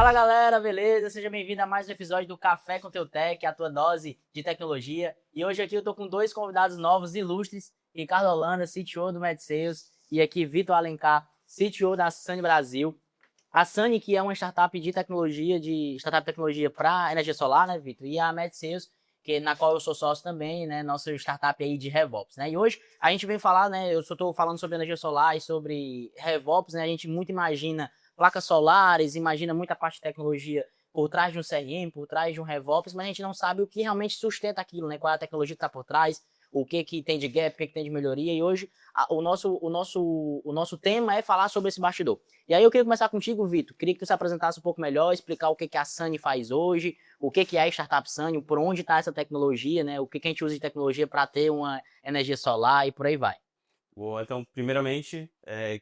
Fala galera, beleza? Seja bem-vindo a mais um episódio do Café com Teutec, a tua dose de tecnologia. E hoje aqui eu tô com dois convidados novos, ilustres, Ricardo Holanda, CTO do MedSales, e aqui Vitor Alencar, CTO da Sunny Brasil. A Sunny, que é uma startup de tecnologia para energia solar, né, Vitor? E a MedSales, na qual eu sou sócio também, né, nossa startup aí de RevOps, né? E hoje a gente vem falar, né, eu só tô falando sobre energia solar e sobre RevOps, né? A gente muito imagina placas solares, imagina muita parte de tecnologia por trás de um CRM, por trás de um RevOps, mas a gente não sabe o que realmente sustenta aquilo, né? Qual é a tecnologia que está por trás, o que tem de gap, o que tem de melhoria. E hoje o nosso tema é falar sobre esse bastidor. E aí eu queria começar contigo, Vitor. Queria que tu se apresentasse um pouco melhor, explicar o que a Sunny faz hoje, o que é a Startup Sunny, por onde está essa tecnologia, né? O que a gente usa de tecnologia para ter uma energia solar e por aí vai. Boa, então, primeiramente,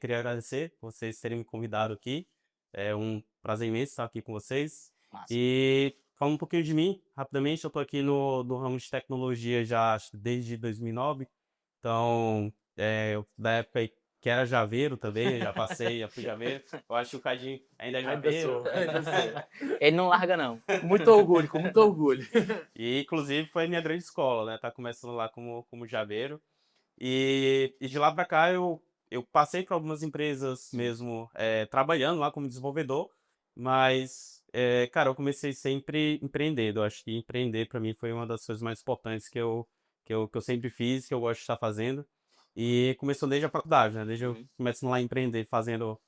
queria agradecer vocês terem me convidado aqui. É um prazer imenso estar aqui com vocês. Massa. E falando um pouquinho de mim, rapidamente, eu estou aqui no ramo de tecnologia já acho que desde 2009. Então, da época aí que era javeiro também, já fui javeiro. Eu acho que o Cadinho ainda é Ainda javeiro. sou. Ele não larga, não. Com muito orgulho, com muito orgulho. E, inclusive, foi minha grande escola, né? Tá começando lá como javeiro. E de lá para cá eu passei por algumas empresas mesmo trabalhando lá como desenvolvedor, mas, cara, eu comecei sempre empreendendo. Eu acho que empreender para mim foi uma das coisas mais importantes que eu sempre fiz, que eu gosto de estar fazendo. E começou desde a faculdade, né? Desde eu Uhum. começando lá a empreender, fazendo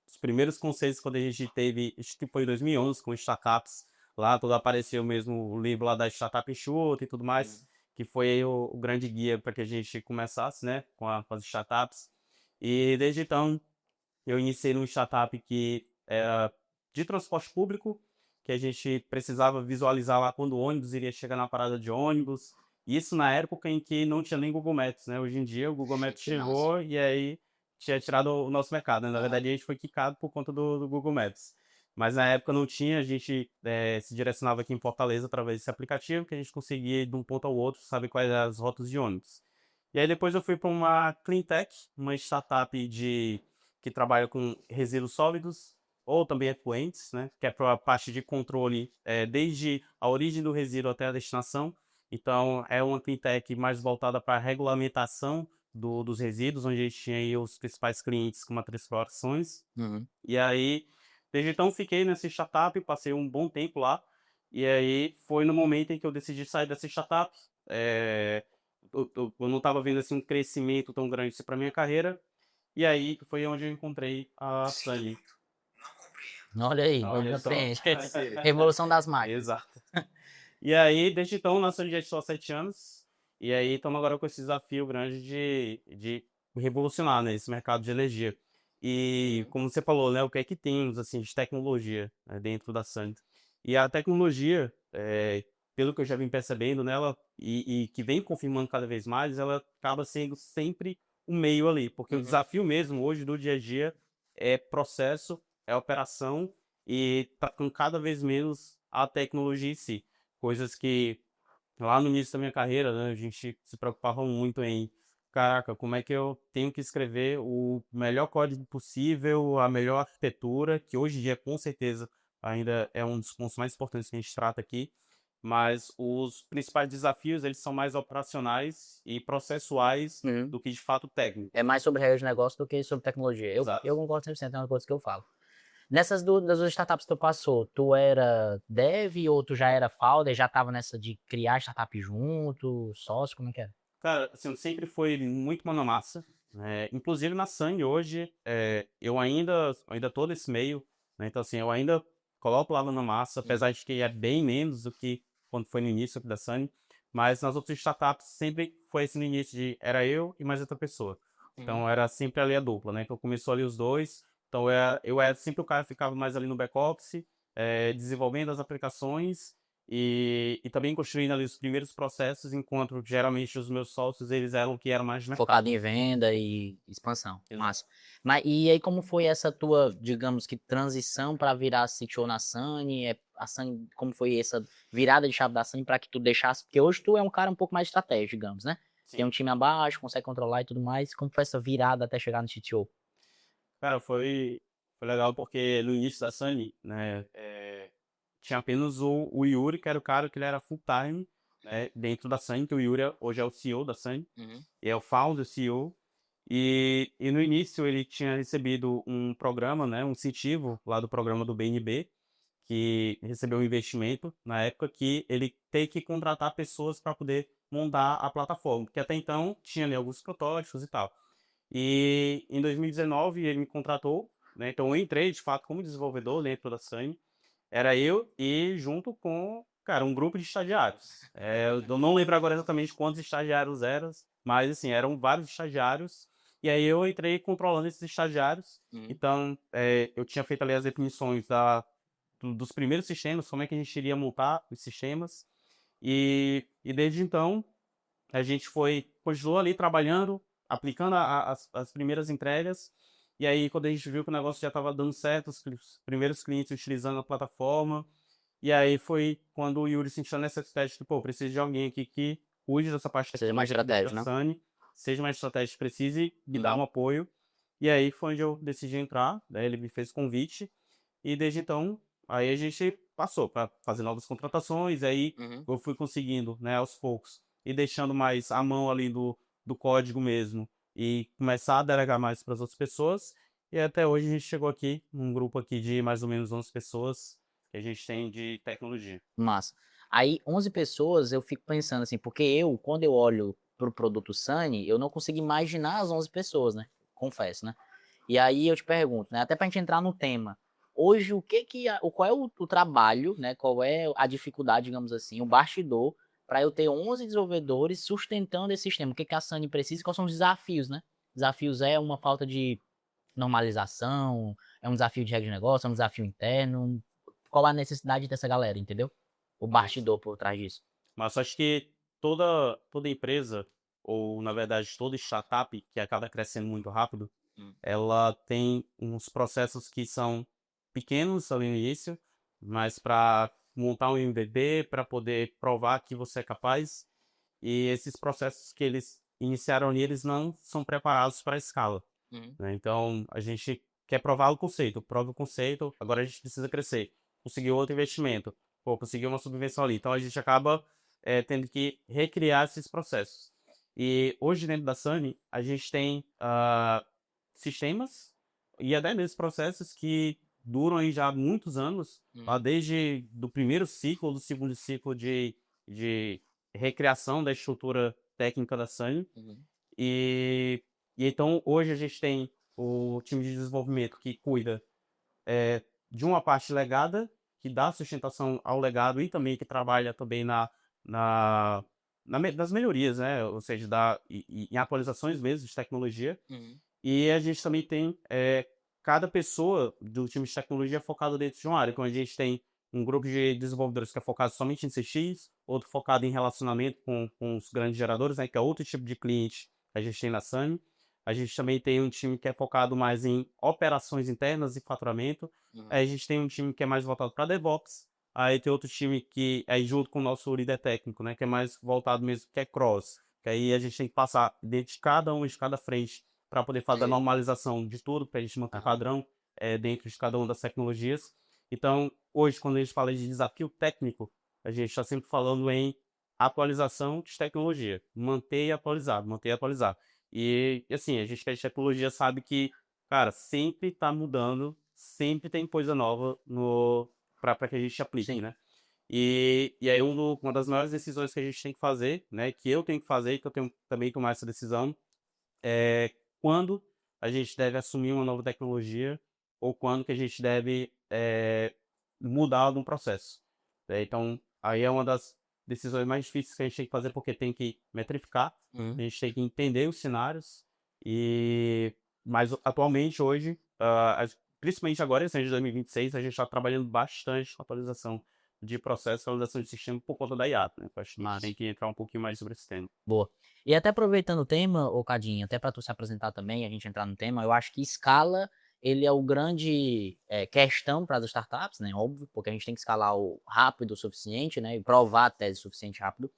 os primeiros conceitos quando a gente teve, acho que foi em 2011, com startups. Lá tudo apareceu mesmo o livro lá da Startup Enxuta e tudo mais, que foi aí o grande guia para que a gente começasse, né, com as startups. E desde então, eu iniciei numa startup que era de transporte público, que a gente precisava visualizar lá quando o ônibus iria chegar na parada de ônibus. Isso na época em que não tinha nem Google Maps, né? Hoje em dia o Google Maps Que massa. chegou e aí tinha tirado o nosso mercado, né? Na Aham. verdade, a gente foi quicado por conta do Google Maps. Mas na época não tinha, a gente se direcionava aqui em Fortaleza através desse aplicativo, que a gente conseguia ir de um ponto ao outro, saber quais eram as rotas de ônibus. E aí depois eu fui para uma Cleantech, uma startup que trabalha com resíduos sólidos ou também efluentes, né? Que é para a parte de controle desde a origem do resíduo até a destinação. Então é uma Cleantech mais voltada para a regulamentação dos resíduos, onde a gente tinha aí os principais clientes com matriculações. Uhum. E aí, desde então, fiquei nessa startup, passei um bom tempo lá. E aí, foi no momento em que eu decidi sair dessa startup. Eu não estava vendo assim, um crescimento tão grande para minha carreira. E aí, foi onde eu encontrei a Sunny. Olha aí, vamos Olha na só. frente. Revolução das máquinas. Exato. E aí, desde então, na Sunny já estou há 7 anos. E aí, estamos agora com esse desafio grande de revolucionar, né, esse mercado de energia. E como você falou, né, o que é que temos assim de tecnologia, né, dentro da Sunny? E a tecnologia, pelo que eu já vim percebendo nela e que vem confirmando cada vez mais, ela acaba sendo sempre um meio ali, porque o Uhum. desafio mesmo hoje do dia a dia é processo, é operação e tá com cada vez menos a tecnologia em si. Coisas que lá no início da minha carreira, né, a gente se preocupava muito em, caraca, como é que eu tenho que escrever o melhor código possível, a melhor arquitetura, que hoje em dia com certeza ainda é um dos pontos mais importantes que a gente trata aqui, mas os principais desafios, eles são mais operacionais e processuais Uhum. do que de fato É técnicos. mais sobre regras de negócio do que sobre tecnologia. Eu, Exato. eu concordo 100%, é uma coisa que eu falo. Das duas startups que tu passou, tu era dev ou tu já era founder, já tava nessa de criar startup junto, sócio, como é que era? Cara, assim, sempre foi muito mão na massa, né? Inclusive na Sangue hoje, eu ainda tô nesse meio, né? Então, assim, eu ainda coloco lá na massa, Uhum. apesar de que é bem menos do que quando foi no início da Sangue, mas nas outras startups sempre foi esse no início era eu e mais outra pessoa. Uhum. Então era sempre ali a dupla, né? Então começou ali os dois, então eu era sempre o cara que ficava mais ali no back-office, desenvolvendo as aplicações e também construindo ali os primeiros processos, enquanto geralmente os meus sócios, eles eram o que eram mais de mercado. Focado em venda e expansão. Exato. Massa. Mas e aí como foi essa tua, digamos que transição para virar CTO na Sunny? A Sunny, como foi essa virada de chave da Sunny para que tu deixasse, porque hoje tu é um cara um pouco mais estratégico, digamos, né? Tem Sim. um time abaixo, consegue controlar e tudo mais. Como foi essa virada até chegar no CTO? Cara, foi. Foi legal porque no início da Sunny, né, tinha apenas o Yuri, que era o cara que ele era full time, né, dentro da Sunny, que o Yuri hoje é o CEO da Sunny, Uhum. e é o founder, CEO. E no início ele tinha recebido um programa, né, um incentivo lá do programa do BNB, que recebeu um investimento na época que ele tem que contratar pessoas para poder montar a plataforma, porque até então tinha ali alguns protótipos e tal. E em 2019 ele me contratou, né? Então eu entrei de fato como desenvolvedor dentro da Sunny. Era eu e junto com, cara, um grupo de estagiários. Eu não lembro agora exatamente quantos estagiários eram, mas assim, eram vários estagiários. E aí eu entrei controlando esses estagiários. Uhum. Então, eu tinha feito ali as definições dos primeiros sistemas, como é que a gente iria montar os sistemas. E desde então, a gente continuou ali trabalhando, aplicando as primeiras entregas. E aí, quando a gente viu que o negócio já estava dando certo, os primeiros clientes utilizando a plataforma. E aí foi quando o Yuri sentiu a necessidade de, pô, preciso de alguém aqui que cuide dessa parte Seja mais tecnológica dentro estratégico, da né? Sunny, seja mais estratégico, precise me dar Uhum. um apoio. E aí foi onde eu decidi entrar, né? Ele me fez convite. E desde então, aí a gente passou para fazer novas contratações. Aí Uhum. eu fui conseguindo, né, aos poucos, e deixando mais a mão ali do código mesmo e começar a delegar mais para as outras pessoas. E até hoje a gente chegou aqui, num grupo aqui de mais ou menos 11 pessoas que a gente tem de tecnologia. Massa. Aí, 11 pessoas, eu fico pensando assim, porque quando eu olho pro produto Sunny, eu não consigo imaginar as 11 pessoas, né? Confesso, né? E aí eu te pergunto, né? Até pra gente entrar no tema. Hoje, qual é o trabalho, né? Qual é a dificuldade, digamos assim, o bastidor, para eu ter 11 desenvolvedores sustentando esse sistema? O que a Sunny precisa? Quais são os desafios, né? Desafios é uma falta de normalização, é um desafio de regra de negócio, é um desafio interno. Qual a necessidade dessa galera, entendeu? O Mas, bastidor por trás disso. mas acho que toda empresa, ou na verdade toda startup que acaba crescendo muito rápido, Hum. ela tem uns processos que são pequenos ali no início, mas para montar um MVP, para poder provar que você é capaz, e esses processos que eles iniciaram ali, eles não são preparados para a escala, Uhum. né? Então, a gente quer provar o conceito, prova o conceito, agora a gente precisa crescer. Conseguiu outro investimento, pô, conseguiu uma subvenção ali. Então, a gente acaba tendo que recriar esses processos. E hoje, dentro da Sunny, a gente tem sistemas e até mesmo processos que duram aí já muitos anos, tá? Uhum. Desde do primeiro ciclo, do segundo ciclo de recriação da estrutura técnica da Sunny. Uhum. E, e então hoje a gente tem o time de desenvolvimento que cuida de uma parte legada, que dá sustentação ao legado e também que trabalha também na, nas melhorias, né? Ou seja, em atualizações mesmo de tecnologia. Uhum. E a gente também tem cada pessoa do time de tecnologia focada dentro de uma área. Então a gente tem um grupo de desenvolvedores que é focado somente em CX, outro focado em relacionamento com os grandes geradores, né, que é outro tipo de cliente que a gente tem na Sunny. A gente também tem um time que é focado mais em operações internas e faturamento. Uhum. Aí a gente tem um time que é mais voltado para DevOps. Aí tem outro time que é junto com o nosso líder técnico, né, que é mais voltado mesmo, que é cross. Que aí a gente tem que passar dentro de cada um, de cada frente, para poder fazer a Entendi. normalização de tudo, para a gente manter Aham. padrão dentro de cada uma das tecnologias. Então, hoje, quando a gente fala de desafio técnico, a gente está sempre falando em atualização de tecnologia, manter e atualizar, manter e atualizar. E assim, a gente que é de tecnologia sabe que, cara, sempre está mudando, sempre tem coisa nova no para que a gente aplique, Sim. né? E aí uma das maiores decisões que a gente tem que fazer, né, que eu tenho que fazer e que eu tenho também que tomar essa decisão, é quando a gente deve assumir uma nova tecnologia ou quando que a gente deve mudar algum processo. Então, aí é uma das decisões mais difíceis que a gente tem que fazer porque tem que metrificar, a Uhum. gente tem que entender os cenários mas atualmente hoje, principalmente agora, esse ano de 2026, a gente está trabalhando bastante com atualização de processo, atualização de sistema por conta da IA, né? Eu acho que a gente Massa. tem que entrar um pouquinho mais sobre esse tema. Boa. E até aproveitando o tema, ô Cadinho, até para tu se apresentar também, a gente entrar no tema, eu acho que escala, ele é o grande questão para as startups, né? Óbvio, porque a gente tem que escalar o rápido o suficiente, né? E provar a tese suficiente rápido.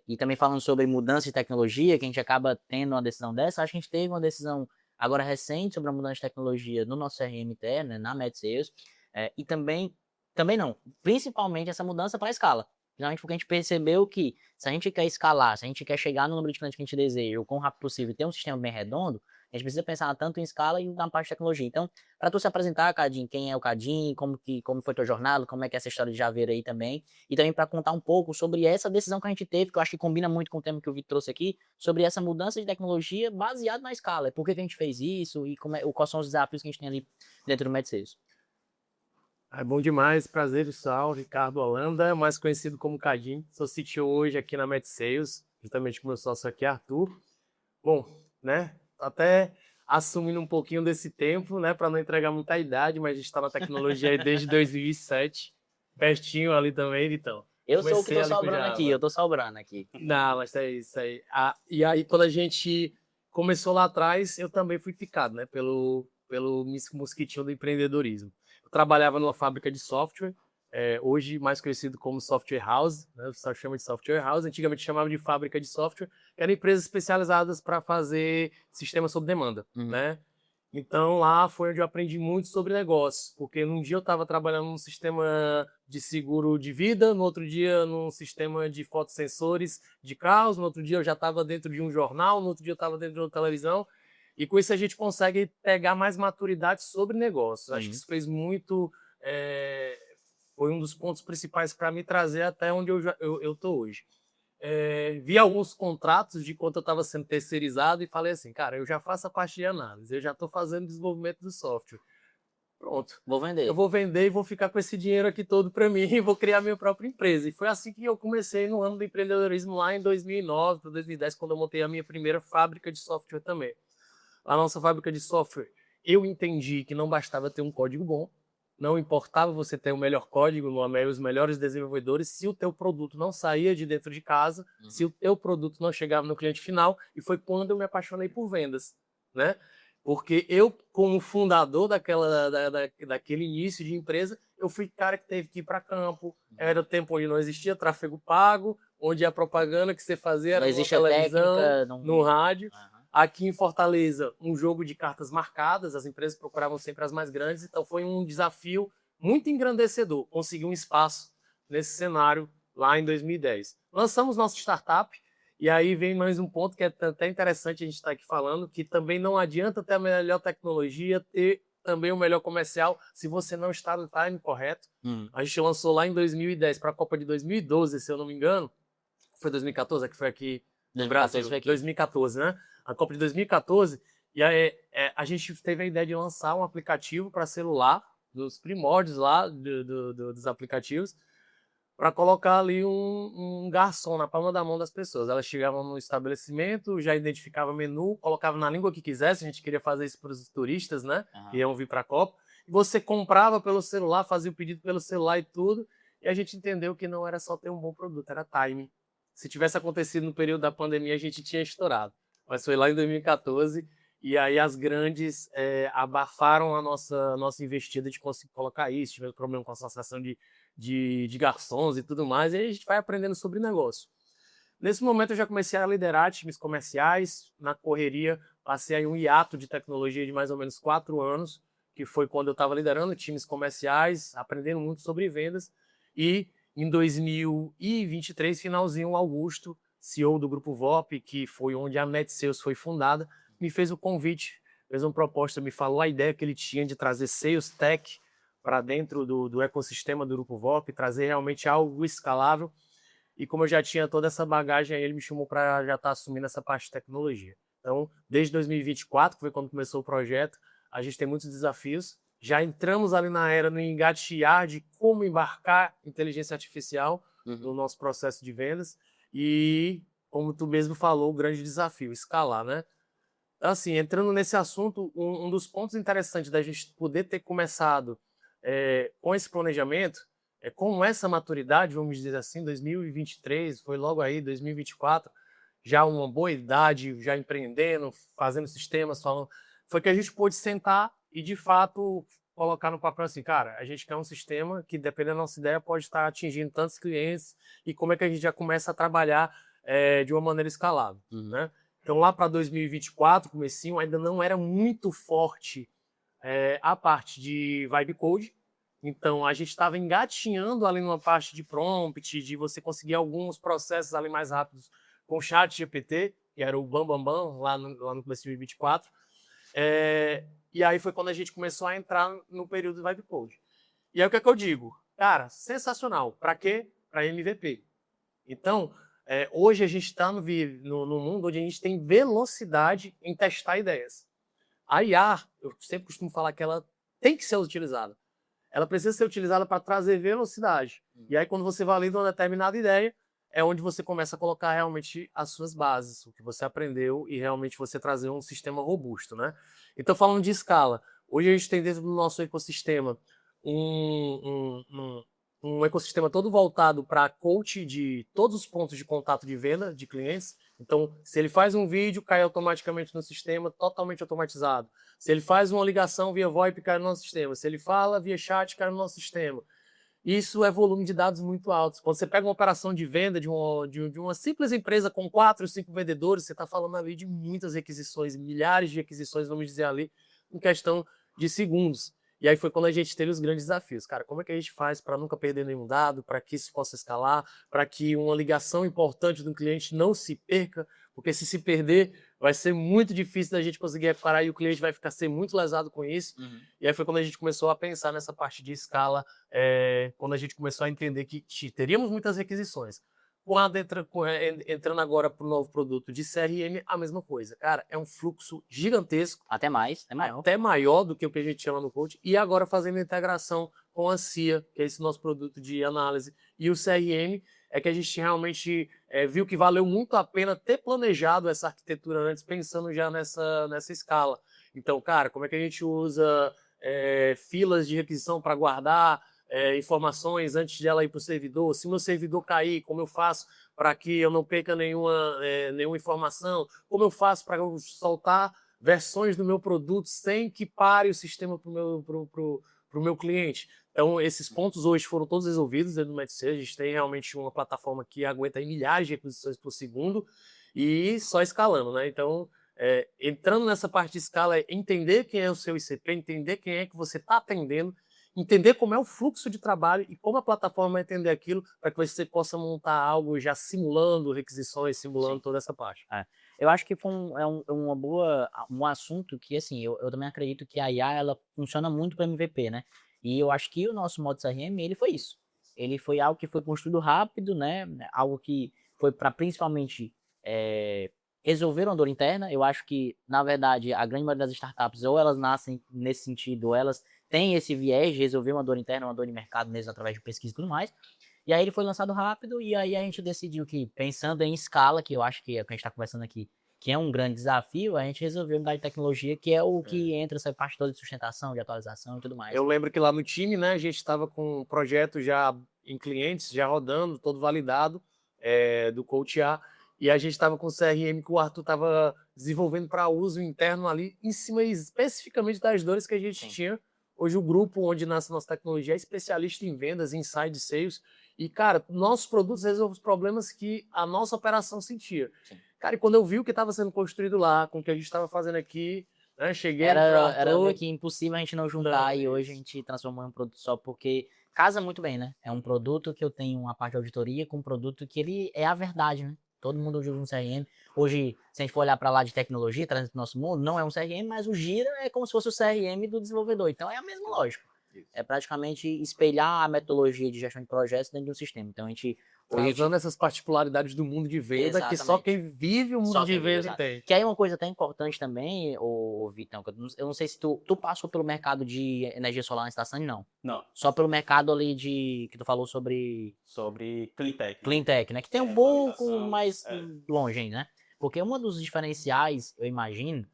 E também falando sobre mudança de tecnologia, que a gente acaba tendo uma decisão dessa, acho que a gente teve uma decisão agora recente sobre a mudança de tecnologia no nosso CRM interno, né, na MedSales, e também não, principalmente essa mudança para a escala. Finalmente, porque a gente percebeu que se a gente quer escalar, se a gente quer chegar no número de clientes que a gente deseja, o quão rápido possível, e ter um sistema bem redondo, a gente precisa pensar tanto em escala e na parte de tecnologia. Então, para tu se apresentar, Cadim, quem é o Cadim, como foi tua jornada, como é que é essa história de Javeiro aí também, e também para contar um pouco sobre essa decisão que a gente teve, que eu acho que combina muito com o tema que o Vitor trouxe aqui, sobre essa mudança de tecnologia baseada na escala. Por que que a gente fez isso e quais são os desafios que a gente tem ali dentro do MedSales. É bom demais, prazer, pessoal. Ricardo Holanda, mais conhecido como Cadim. Sou CTO hoje aqui na MedSales, juntamente com meu sócio aqui, Arthur. Bom, né, até assumindo um pouquinho desse tempo, né, para não entregar muita idade, mas a gente está na tecnologia aí desde 2007, pertinho ali também, então. Eu sou o que Comecei tô ali com sobrando aqui, Java. eu tô sobrando aqui. Não, mas é isso aí. E aí, quando a gente começou lá atrás, eu também fui picado, né, pelo mosquitinho do empreendedorismo. Eu trabalhava numa fábrica de software, hoje mais conhecido como software house, né, o pessoal chama de software house, antigamente chamava de fábrica de software, que eram empresas especializadas para fazer sistemas sob demanda, né? Então lá foi onde eu aprendi muito sobre negócio, porque num dia eu estava trabalhando num sistema de seguro de vida, no outro dia num sistema de fotossensores de carros, no outro dia eu já estava dentro de um jornal, no outro dia eu estava dentro de uma televisão, e com isso a gente consegue pegar mais maturidade sobre negócio. Acho que isso fez muito, foi um dos pontos principais para me trazer até onde eu estou hoje. Vi alguns contratos de quanto eu estava sendo terceirizado e falei assim, cara, eu já faço a parte de análise, eu já estou fazendo desenvolvimento do software. Pronto. Vou vender. Eu vou vender e vou ficar com esse dinheiro aqui todo para mim e vou criar minha própria empresa. E foi assim que eu comecei no ano do empreendedorismo lá em 2009 para 2010, quando eu montei a minha primeira fábrica de software também. A nossa fábrica de software, eu entendi que não bastava ter um código bom, não importava você ter o melhor código, os melhores desenvolvedores, se o teu produto não saía de dentro de casa, se o teu produto não chegava no cliente final, e foi quando eu me apaixonei por vendas, né? Porque eu, como fundador daquele início de empresa, eu fui cara que teve que ir para campo, era o tempo onde não existia tráfego pago, onde a propaganda que você fazia era na televisão, técnica, no rádio. Aqui em Fortaleza, um jogo de cartas marcadas, as empresas procuravam sempre as mais grandes, então foi um desafio muito engrandecedor conseguir um espaço nesse cenário lá em 2010. Lançamos nossa startup, e aí vem mais um ponto que é até interessante a gente estar aqui falando, que também não adianta ter a melhor tecnologia, ter também o melhor comercial, se você não está no time correto. A gente lançou lá em 2010 para a Copa de 2012, se eu não me engano. Foi 2014, que foi aqui no Brasil. 2014, né? A Copa de 2014, e aí, a gente teve a ideia de lançar um aplicativo para celular, dos primórdios lá dos aplicativos, para colocar ali um garçom na palma da mão das pessoas. Elas chegavam no estabelecimento, já identificava o menu, colocava na língua que quisesse, a gente queria fazer isso para os turistas, né? Que iam vir para a Copa. E você comprava pelo celular, fazia o pedido pelo celular e tudo, e a gente entendeu que não era só ter um bom produto, era timing. Se tivesse acontecido no período da pandemia, a gente tinha estourado. Mas foi lá em 2014, e aí as grandes abafaram a nossa investida de conseguir colocar isso, tivemos problema com a associação de garçons e tudo mais, e aí a gente vai aprendendo sobre negócio. Nesse momento eu já comecei a liderar times comerciais, na correria, passei aí um hiato de tecnologia de mais ou menos 4 anos, que foi quando eu estava liderando times comerciais, aprendendo muito sobre vendas, e em 2023, finalzinho, o Augusto, CEO do Grupo VOP, que foi onde a MedSales foi fundada, me fez o convite, fez uma proposta, me falou a ideia que ele tinha de trazer Sales Tech para dentro do ecossistema do Grupo VOP, trazer realmente algo escalável. E como eu já tinha toda essa bagagem, aí ele me chamou para já estar assumindo essa parte de tecnologia. Então, desde 2024, que foi quando começou o projeto, a gente tem muitos desafios. Já entramos ali na era, no engatear de como embarcar inteligência artificial no nosso processo de vendas. E, como tu mesmo falou, o grande desafio, escalar, né? Assim, entrando nesse assunto, um dos pontos interessantes da gente poder ter começado com esse planejamento, com essa maturidade, vamos dizer assim, 2023, foi logo aí, 2024, já uma boa idade, já empreendendo, fazendo sistemas, falando, foi que a gente pôde sentar e, de fato, colocar no papel assim, cara, a gente quer um sistema que, dependendo da nossa ideia, pode estar atingindo tantos clientes e como é que a gente já começa a trabalhar de uma maneira escalável, né? Então, lá para 2024, comecinho, ainda não era muito forte a parte de vibe code. Então, a gente estava engatinhando ali numa parte de prompt, de você conseguir alguns processos ali mais rápidos com o chat GPT, que era o Bam Bam Bam, lá no começo de 2024. E aí foi quando a gente começou a entrar no período de vibe code. E aí o que é que eu digo? Cara, sensacional. Para quê? Para MVP. Então, hoje a gente está no mundo onde a gente tem velocidade em testar ideias. A IA, eu sempre costumo falar que ela tem que ser utilizada. Ela precisa ser utilizada para trazer velocidade. E aí, quando você valida uma determinada ideia, é onde você começa a colocar realmente as suas bases, o que você aprendeu e realmente você trazer um sistema robusto, né? Então, falando de escala, hoje a gente tem dentro do nosso ecossistema um ecossistema todo voltado para coach de todos os pontos de contato de venda de clientes. Então, se ele faz um vídeo, cai automaticamente no sistema, totalmente automatizado. Se ele faz uma ligação via VoIP, cai no nosso sistema. Se ele fala via chat, cai no nosso sistema. Isso é volume de dados muito altos. Quando você pega uma operação de venda de uma simples empresa com 4 ou 5 vendedores, você está falando ali de muitas requisições, milhares de requisições, vamos dizer ali, em questão de segundos. E aí foi quando a gente teve os grandes desafios. Cara, como é que a gente faz para nunca perder nenhum dado, para que isso possa escalar, para que uma ligação importante do cliente não se perca, porque se perder, vai ser muito difícil da gente conseguir reparar e o cliente vai ser muito lesado com isso. E aí foi quando a gente começou a pensar nessa parte de escala, quando a gente começou a entender que teríamos muitas requisições. Entrando agora para o novo produto de CRM, a mesma coisa. Cara, é um fluxo gigantesco. Até mais, é maior. Até maior do que o que a gente chama no coach. E agora fazendo integração com a CIA, que é esse nosso produto de análise. E o CRM é que a gente realmente viu que valeu muito a pena ter planejado essa arquitetura antes, pensando já nessa escala. Então, cara, como é que a gente usa filas de requisição para guardar informações antes de ela ir para o servidor? Se o meu servidor cair, como eu faço para que eu não perca nenhuma informação? Como eu faço para eu soltar versões do meu produto sem que pare o sistema para o meu cliente? Então, esses pontos hoje foram todos resolvidos dentro do Medicine. A gente tem realmente uma plataforma que aguenta aí milhares de requisições por segundo e só escalando, né? Então, entrando nessa parte de escala, é entender quem é o seu ICP, entender quem é que você está atendendo, entender como é o fluxo de trabalho e como a plataforma vai entender aquilo para que você possa montar algo já simulando requisições, simulando toda essa parte. Eu acho que foi um assunto que, assim, eu também acredito que a IA, ela funciona muito para MVP, né? E eu acho que o nosso modo CRM, ele foi isso. Ele foi algo que foi construído rápido, né? Algo que foi para principalmente resolver uma dor interna. Eu acho que, na verdade, a grande maioria das startups, ou elas nascem nesse sentido, ou elas têm esse viés de resolver uma dor interna, uma dor de mercado mesmo, através de pesquisa e tudo mais. E aí ele foi lançado rápido, e aí a gente decidiu que, pensando em escala, que eu acho que é o que a gente está conversando aqui, que é um grande desafio, a gente resolveu mudar de tecnologia, que é o que entra essa parte toda de sustentação, de atualização e tudo mais. Eu lembro que lá no time, né, a gente estava com um projeto já em clientes, já rodando, todo validado, do Coach A, e a gente estava com o CRM que o Arthur estava desenvolvendo para uso interno ali, em cima especificamente das dores que a gente tinha. Hoje o grupo onde nasce a nossa tecnologia é especialista em vendas, em inside sales, e, cara, nossos produtos resolvem os problemas que a nossa operação sentia. Sim. Cara, e quando eu vi o que estava sendo construído lá, com o que a gente estava fazendo aqui, né, cheguei... Era que impossível a gente não juntar, e hoje a gente transformou em um produto só, porque casa muito bem, né? É um produto que eu tenho uma parte de auditoria com um produto que ele é a verdade, né? Todo mundo usa um CRM. Hoje, se a gente for olhar para lá de tecnologia, trazendo para o nosso mundo, não é um CRM, mas o Gira é como se fosse o CRM do desenvolvedor. Então, é a mesma lógica. Isso. É praticamente espelhar a metodologia de gestão de projetos dentro de um sistema. Então, a gente... usando essas particularidades do mundo de venda, exatamente, que só quem vive o mundo de venda tem. Que aí é uma coisa até importante também, Vitão, que eu não sei se tu passou pelo mercado de energia solar na estação, não. Não. Só pelo mercado ali que tu falou sobre Cleantech. Cleantech, né? Que tem um pouco mais longe ainda, né? Porque um dos diferenciais, eu imagino,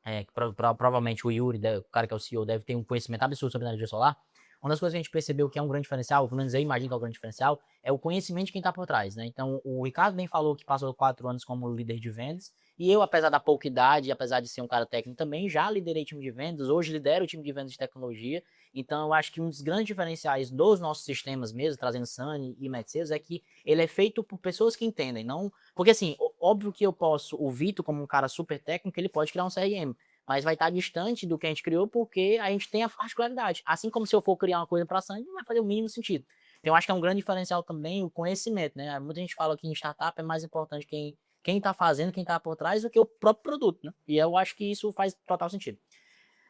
que provavelmente o Yuri, o cara que é o CEO, deve ter um conhecimento absurdo sobre energia solar. Uma das coisas que a gente percebeu que é um grande diferencial, pelo menos eu imagino que é um grande diferencial, é o conhecimento de quem está por trás, né? Então, o Ricardo bem falou que passou 4 anos como líder de vendas, e eu, apesar da pouca idade, apesar de ser um cara técnico também, já liderei time de vendas, hoje lidero o time de vendas de tecnologia. Então, eu acho que um dos grandes diferenciais dos nossos sistemas mesmo, trazendo Sunny e Mediceiros, é que ele é feito por pessoas que entendem, não... Porque, assim, óbvio que eu posso, o Vitor, como um cara super técnico, ele pode criar um CRM, mas vai estar distante do que a gente criou porque a gente tem a particularidade. Assim como se eu for criar uma coisa para a Sandy, não vai fazer o mínimo sentido. Então, eu acho que é um grande diferencial também o conhecimento, né? Muita gente fala que em startup é mais importante quem está fazendo, quem está por trás, do que o próprio produto, né? E eu acho que isso faz total sentido.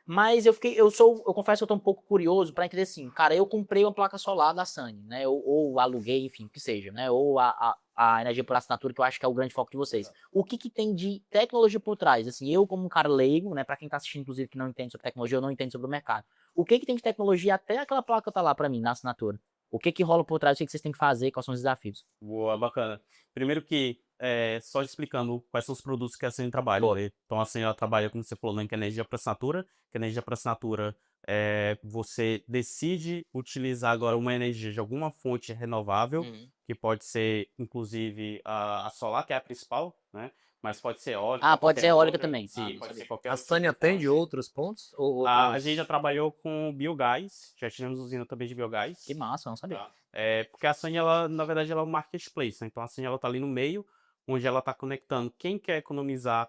Mas eu confesso que eu tô um pouco curioso para entender assim, cara, eu comprei uma placa solar da Sunny, né? Ou aluguei, enfim, que seja, né? Ou a energia por assinatura, que eu acho que é o grande foco de vocês. O que tem de tecnologia por trás? Assim, eu como um cara leigo, né? Para quem tá assistindo, inclusive, que não entende sobre tecnologia, eu não entendo sobre o mercado. O que tem de tecnologia até aquela placa tá lá para mim, na assinatura? O que rola por trás? O que vocês têm que fazer? Quais são os desafios? Boa, bacana. Primeiro que, só explicando quais são os produtos que a Senha trabalha, Boa. né? Então, a Senha trabalha, como você falou, né, que é energia para assinatura, que energia para assinatura você decide utilizar agora uma energia de alguma fonte renovável, que pode ser, inclusive, a solar, que é a principal, né? Mas pode ser eólica, Ah, pode qualquer ser eólica outra. também. Sim, Não pode sabia. ser qualquer A outra Sunny tipo de atende fonte. outros pontos? Ou A outros... gente já trabalhou com biogás, já tivemos usina também de Que biogás. massa, eu não sabia. Tá? Porque a Sunny, ela, na verdade, ela é um marketplace, né? Então a Sunny, ela tá ali no meio, onde ela tá conectando quem quer economizar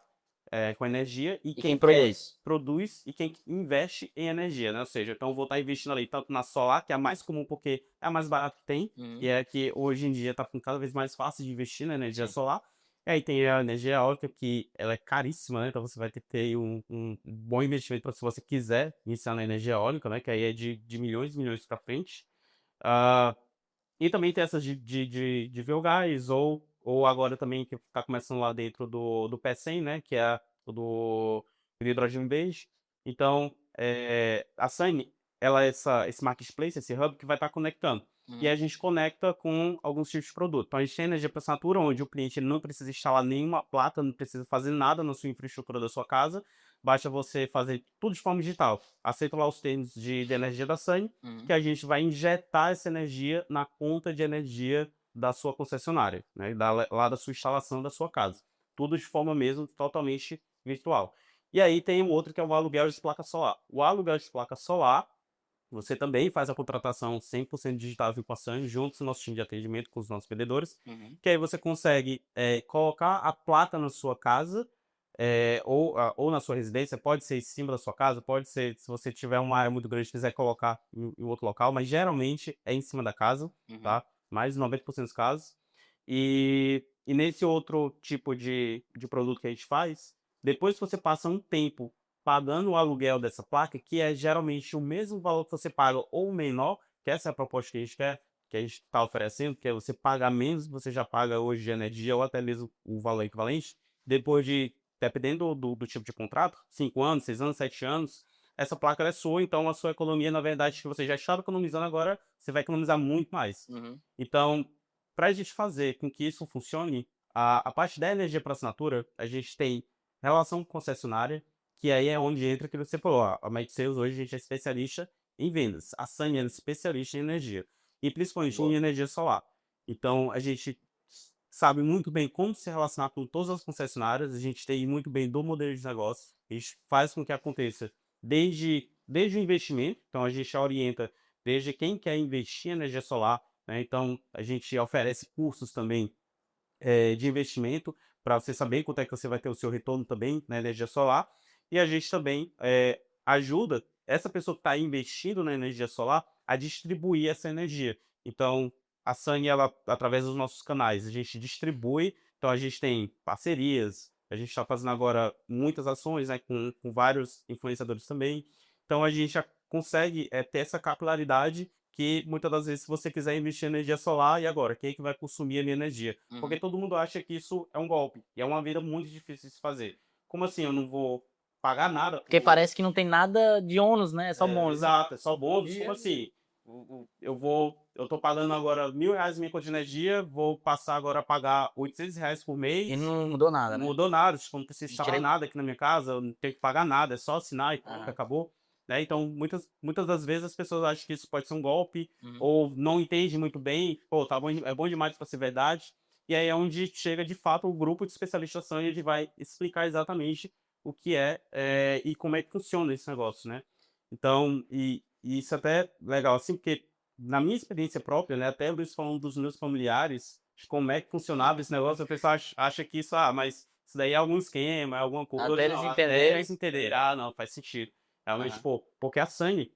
com energia e E quem quem quer produz? produz e quem investe em energia, né? Ou seja, então eu vou estar investindo ali tanto na solar, que é a mais comum porque é a mais barata que tem, e é que hoje em dia tá ficando cada vez mais fácil de investir na energia Sim. solar. E aí tem a energia eólica, que ela é caríssima, né? Então você vai ter que ter um bom investimento se você quiser iniciar na energia eólica, né? Que aí é de milhões e milhões para frente. Ah, e também tem essas de biogás, ou agora também que está começando lá dentro do PECEM, né? Que é o do hidrogênio verde. Então, a Sunny, ela é esse marketplace, esse hub que vai estar conectando. E a gente conecta com alguns tipos de produto. Então, a gente tem energia para assinatura, onde o cliente não precisa instalar nenhuma placa, não precisa fazer nada na sua infraestrutura da sua casa. Basta você fazer tudo de forma digital. Aceita lá os termos de energia da Sunny, que a gente vai injetar essa energia na conta de energia da sua concessionária, né? Lá da sua instalação da sua casa. Tudo de forma mesmo totalmente virtual. E aí tem o outro que é o aluguel de placa solar. O aluguel de placa solar, você também faz a contratação 100% digital com a Sun, junto com o nosso time de atendimento, com os nossos vendedores, que aí você consegue colocar a placa na sua casa, ou na sua residência, pode ser em cima da sua casa, pode ser, se você tiver uma área muito grande e quiser colocar em outro local, mas geralmente é em cima da casa, tá? Mais de 90% dos casos. E nesse outro tipo de produto que a gente faz, depois que você passa um tempo pagando o aluguel dessa placa, que é geralmente o mesmo valor que você paga ou menor, que essa é a proposta que a gente quer, que a gente está oferecendo, que é você pagar menos do que você já paga hoje de energia, ou até mesmo o valor equivalente, depois de, dependendo do tipo de contrato, 5 anos, 6 anos, 7 anos, essa placa ela é sua, então a sua economia, na verdade, que você já estava economizando agora, você vai economizar muito mais. Então, para a gente fazer com que isso funcione, a parte da energia para assinatura, a gente tem relação com concessionária, que aí é onde entra aquilo que você falou. A Might Sales hoje a gente é especialista em vendas. A Sunny é especialista em energia. E principalmente em energia solar. Então a gente sabe muito bem como se relacionar com todas as concessionárias. A gente tem muito bem do modelo de negócio. A gente faz com que aconteça desde o investimento. Então a gente orienta desde quem quer investir em energia solar, né? Então a gente oferece cursos também de investimento para você saber quanto é que você vai ter o seu retorno também na energia solar. E a gente também ajuda essa pessoa que está investindo na energia solar a distribuir essa energia. Então, a Sunny, ela, através dos nossos canais, a gente distribui. Então, a gente tem parcerias, a gente está fazendo agora muitas ações, né, com vários influenciadores também. Então, a gente já consegue ter essa capilaridade que muitas das vezes, se você quiser investir em energia solar, e agora? Quem é que vai consumir a minha energia? Porque todo mundo acha que isso é um golpe. E é uma vida muito difícil de se fazer. Como assim? Eu não vou pagar nada Porque parece que não tem nada de ônus, né? É só bônus. Exato, é só bônus. Como assim? Eu tô pagando agora R$ 1.000 minha conta de energia, vou passar agora a pagar R$ 800 por E mês. não mudou nada, Não né? mudou nada, tipo, não precisa E instalar tirei- nada aqui na minha casa, eu não tenho que pagar nada, é só assinar e pronto, Ah. acabou. Né? Então, muitas das vezes as pessoas acham que isso pode ser um golpe, Uhum. ou não entendem muito bem, pô, tá bom, é bom demais para ser verdade. E aí é onde chega, de fato, o grupo de especialistas e a gente vai explicar exatamente o que e como é que funciona esse negócio, né? Então, e isso até é legal, assim, porque na minha experiência própria, né, até eles falando dos meus familiares, de como é que funcionava esse negócio, o pessoal acha que isso, mas isso daí é algum esquema, é alguma coisa. Até eles Não, entenderem. eles entenderem. Ah, não, faz sentido. Realmente, Aham. pô, porque a Sunny,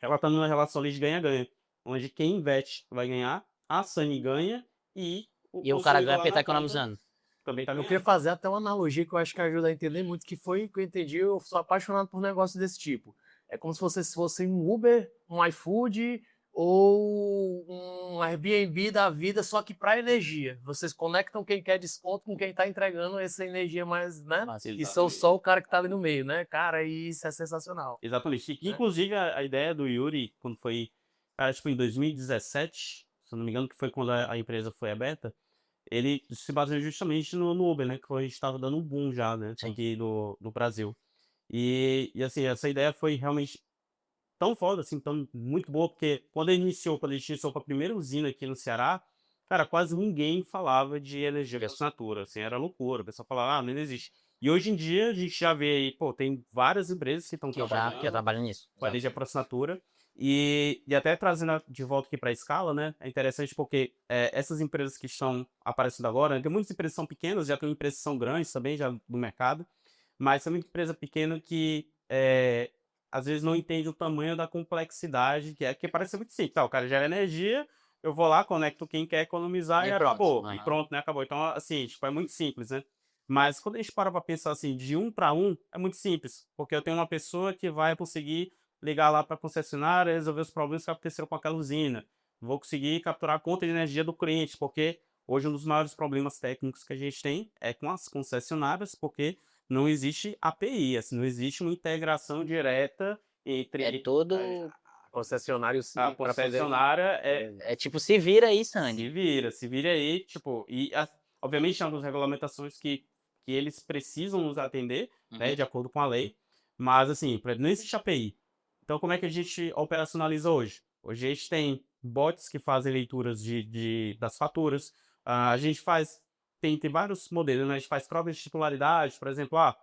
ela tá numa relação ali de ganha-ganha, onde quem investe vai ganhar, a Sunny ganha e E o cara consumidor ganha lá porque tá na ponta economizando. também tá Eu ganhando. queria fazer até uma analogia que eu acho que ajuda a entender muito, que foi que eu entendi, eu sou apaixonado por negócios desse tipo. É como se vocês fossem um Uber, um iFood ou um Airbnb da vida, só que para energia. Vocês conectam quem quer desconto com quem está entregando essa energia mais, né? Massa. E são só o cara que tá ali no meio, né? Cara, isso é sensacional. Exatamente. E, Né? inclusive, a ideia do Yuri, quando foi, acho que foi em 2017, se eu não me engano, que foi quando a empresa foi aberta, ele se baseou justamente no Uber, né? Que estava dando um boom já, né? Sim. Aqui no Brasil. E assim, essa ideia foi realmente tão foda, assim, tão muito boa, porque quando ele iniciou com a primeira usina aqui no Ceará, cara, quase ninguém falava de energia por assinatura, assim, era loucura, o pessoal falava, não existe. E hoje em dia a gente já vê aí, pô, tem várias empresas que estão Que já trabalhando trabalha nisso. com energia por assinatura, e até trazendo de volta aqui para a escala, né, é interessante porque essas empresas que estão aparecendo agora, né, tem muitas empresas que são pequenas, já tem empresas que são grandes também, já no mercado, mas tem muita empresa pequena que às vezes não entende o tamanho da complexidade, que parece muito simples. Tá, o cara gera energia, eu vou lá, conecto quem quer economizar e E pronto. acabou. Aham. E pronto, né? Acabou. Então, assim, tipo, é muito simples, né? Mas quando a gente para pensar assim, de um para um, é muito simples. Porque eu tenho uma pessoa que vai conseguir ligar lá para a concessionária e resolver os problemas que aconteceram com aquela usina. Vou conseguir capturar a conta de energia do cliente, porque hoje um dos maiores problemas técnicos que a gente tem é com as concessionárias, porque não existe API, assim, não existe uma integração direta entre É todo. Concessionário sim, a para poder. concessionária É tipo, se vira aí, Sandy. se vira aí, tipo, obviamente tem algumas regulamentações que eles precisam nos atender, né, de acordo com a lei, mas assim, por exemplo, não existe API. Então como é que a gente operacionaliza hoje? Hoje a gente tem bots que fazem leituras das faturas, a gente tem vários modelos, né? A gente faz provas de titularidade, por exemplo, ao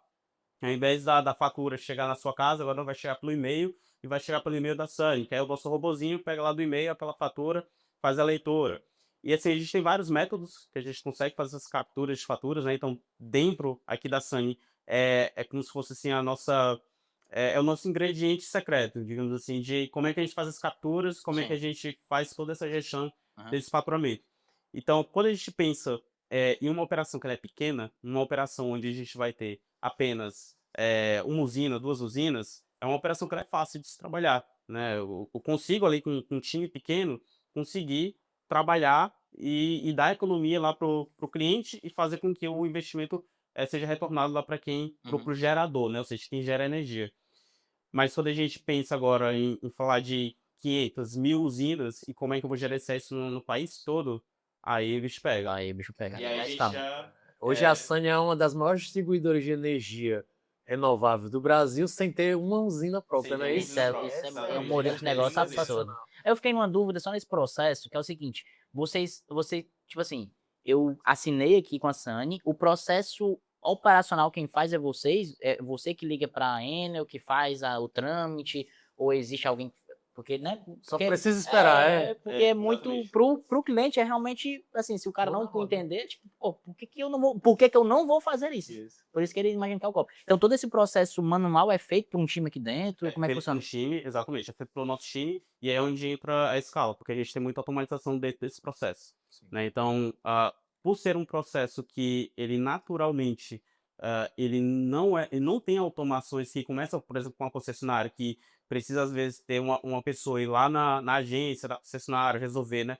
invés da fatura chegar na sua casa, agora vai chegar pelo e-mail e vai chegar pelo e-mail da Sunny, que aí o nosso robozinho pega lá do e-mail aquela fatura, faz a leitura. E assim, a gente tem vários métodos que a gente consegue fazer essas capturas de faturas, né? Então, dentro aqui da Sunny, é como se fosse assim a nossa... É o nosso ingrediente secreto, digamos assim, de como é que a gente faz as capturas, como é que a gente faz toda essa gestão desse faturamento. Então, quando a gente pensa em uma operação que ela é pequena, uma operação onde a gente vai ter apenas uma usina, duas usinas, é uma operação que ela é fácil de se trabalhar, né? Eu consigo ali com um time pequeno conseguir trabalhar e dar economia lá pro cliente e fazer com que o investimento seja retornado lá para pro gerador, né? Ou seja, quem gera energia. Mas quando a gente pensa agora em falar de 500, 1000 usinas e como é que eu vou gerenciar isso no país todo, aí o bicho pega. Aí o bicho pega. E aí a Mas gente tá. já... Hoje a Sanha é uma das maiores distribuidoras de energia renovável do Brasil sem ter uma usina própria, Sem não ter é uma isso? usina própria, Isso é um exatamente. modelo de É negócio isso mesmo. absurdo. Eu fiquei numa dúvida só nesse processo, que é o seguinte: tipo assim, eu assinei aqui com a Sunny, o processo operacional quem faz é vocês? É você que liga para a Enel, que faz o trâmite, ou existe alguém porque, né? Só Porque, precisa esperar, porque é muito exatamente. pro cliente é realmente assim, se o cara não entender, tipo, pô, por que que eu não vou, por que que eu não vou fazer isso? Por isso que ele imagina que é o copo. Então todo esse processo manual é feito por um time aqui dentro, como é que Feito funciona? pelo time, exatamente, é feito pelo nosso time, e aí é onde entra a escala, porque a gente tem muita automatização dentro desse processo, né? Então, por ser um processo que ele naturalmente, ele não tem automações que começam, por exemplo, com uma concessionária que precisa às vezes ter uma pessoa ir lá na agência da concessionária resolver, né?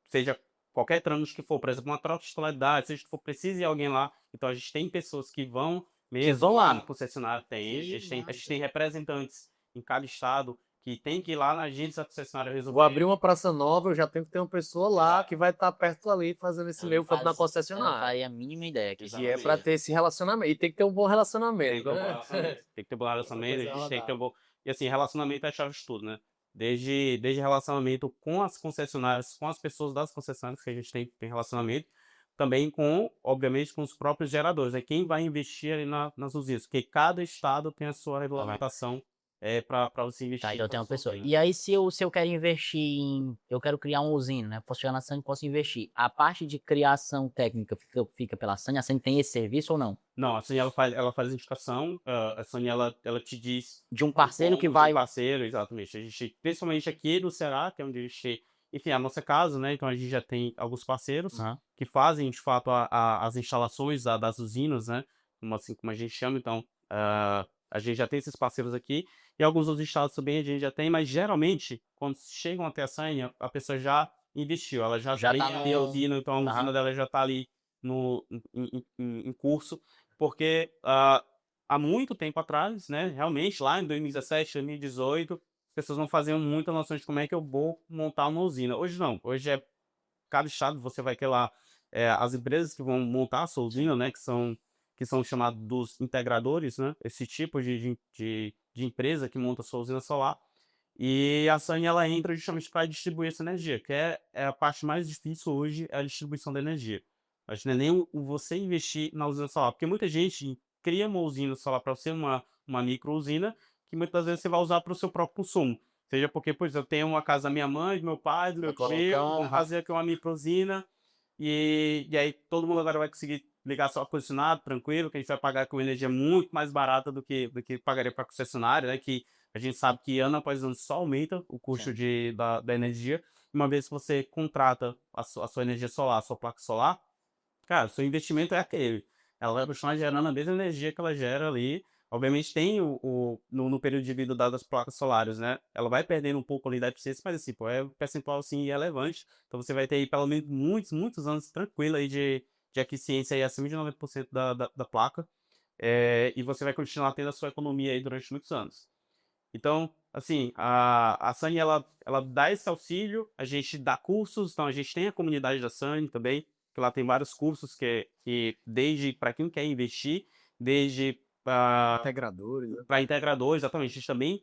Seja qualquer trâmite que for, por exemplo, uma troca de titularidade, seja que for, precisa ir alguém lá, então a gente tem pessoas que vão mesmo vão lá. no concessionário, a gente tem representantes em cada estado que tem que ir lá na agência da concessionária resolver. Vou abrir uma praça nova, eu já tenho que ter uma pessoa lá que vai estar perto ali fazendo esse meio campo na Eu não concessionária. faria a mínima ideia que E é para ter esse relacionamento. E tem que ter um bom relacionamento. Tem que ter bom relacionamento, a Coisa gente tem que ter um rodada. bom... E assim, relacionamento é a chave de tudo, né? Desde relacionamento com as concessionárias, com as pessoas das concessionárias que a gente tem relacionamento, também com, obviamente, com os próprios geradores. É quem vai investir ali nas usinas, porque cada estado tem a sua regulamentação para você investir. Tá, então tem uma fazer sua pessoa. usina. E aí, se eu quero investir eu quero criar uma usina, né? Posso chegar na Sunny e posso investir. A parte de criação técnica fica pela Sunny? A Sunny tem esse serviço ou não? Não, a Sony ela faz a indicação, a Sony ela te diz De um parceiro que como, de vai. um parceiro, exatamente. A gente, principalmente aqui no Ceará, que é onde a gente, enfim, a nossa casa, né? Então a gente já tem alguns parceiros Aham. que fazem de fato as instalações das usinas, né? Como assim, como a gente chama, então a gente já tem esses parceiros aqui e alguns outros estados também a gente já tem, mas geralmente quando chegam até a Sony, a pessoa já investiu, ela já Já tem tá ali a no. usina, então a usina Aham. dela já tá ali no, em curso porque há muito tempo atrás, né, realmente lá em 2017, 2018, as pessoas não faziam muita noção de como é que eu vou montar uma usina. Hoje não, hoje é cada estado você vai ter lá as empresas que vão montar a sua usina, né, que são chamados dos integradores, né, esse tipo de empresa que monta a sua usina solar. E a Sunny ela entra justamente para distribuir essa energia, que é a parte mais difícil hoje, é a distribuição da energia. Acho que não é nem você investir na usina solar, porque muita gente cria uma usina solar para ser uma micro usina, que muitas vezes você vai usar para o seu próprio consumo. Seja porque, pois eu tenho uma casa da minha mãe, do meu pai, do meu Vou tio, colocar vamos fazer aqui uma micro usina, e aí todo mundo agora vai conseguir ligar só ar-condicionado, tranquilo, que a gente vai pagar com energia muito mais barata do que pagaria para a concessionária, né? Que a gente sabe que ano após ano só aumenta o custo Sim. da energia. Uma vez que você contrata a sua energia solar, a sua placa solar, cara, seu investimento é aquele. Ela vai continuar gerando a mesma energia que ela gera ali. Obviamente tem no período de vida das placas solares, né? Ela vai perdendo um pouco ali da eficiência, mas assim, pô, é um percentual assim relevante. Então você vai ter aí pelo menos muitos anos tranquilo aí de eficiência aí acima de 90% da placa. E você vai continuar tendo a sua economia aí durante muitos anos. Então, assim, a Sunny, ela dá esse auxílio, a gente dá cursos, então a gente tem a comunidade da Sunny também, que lá tem vários cursos que desde para quem quer investir, desde Integradores, né? para integrador, exatamente, a gente também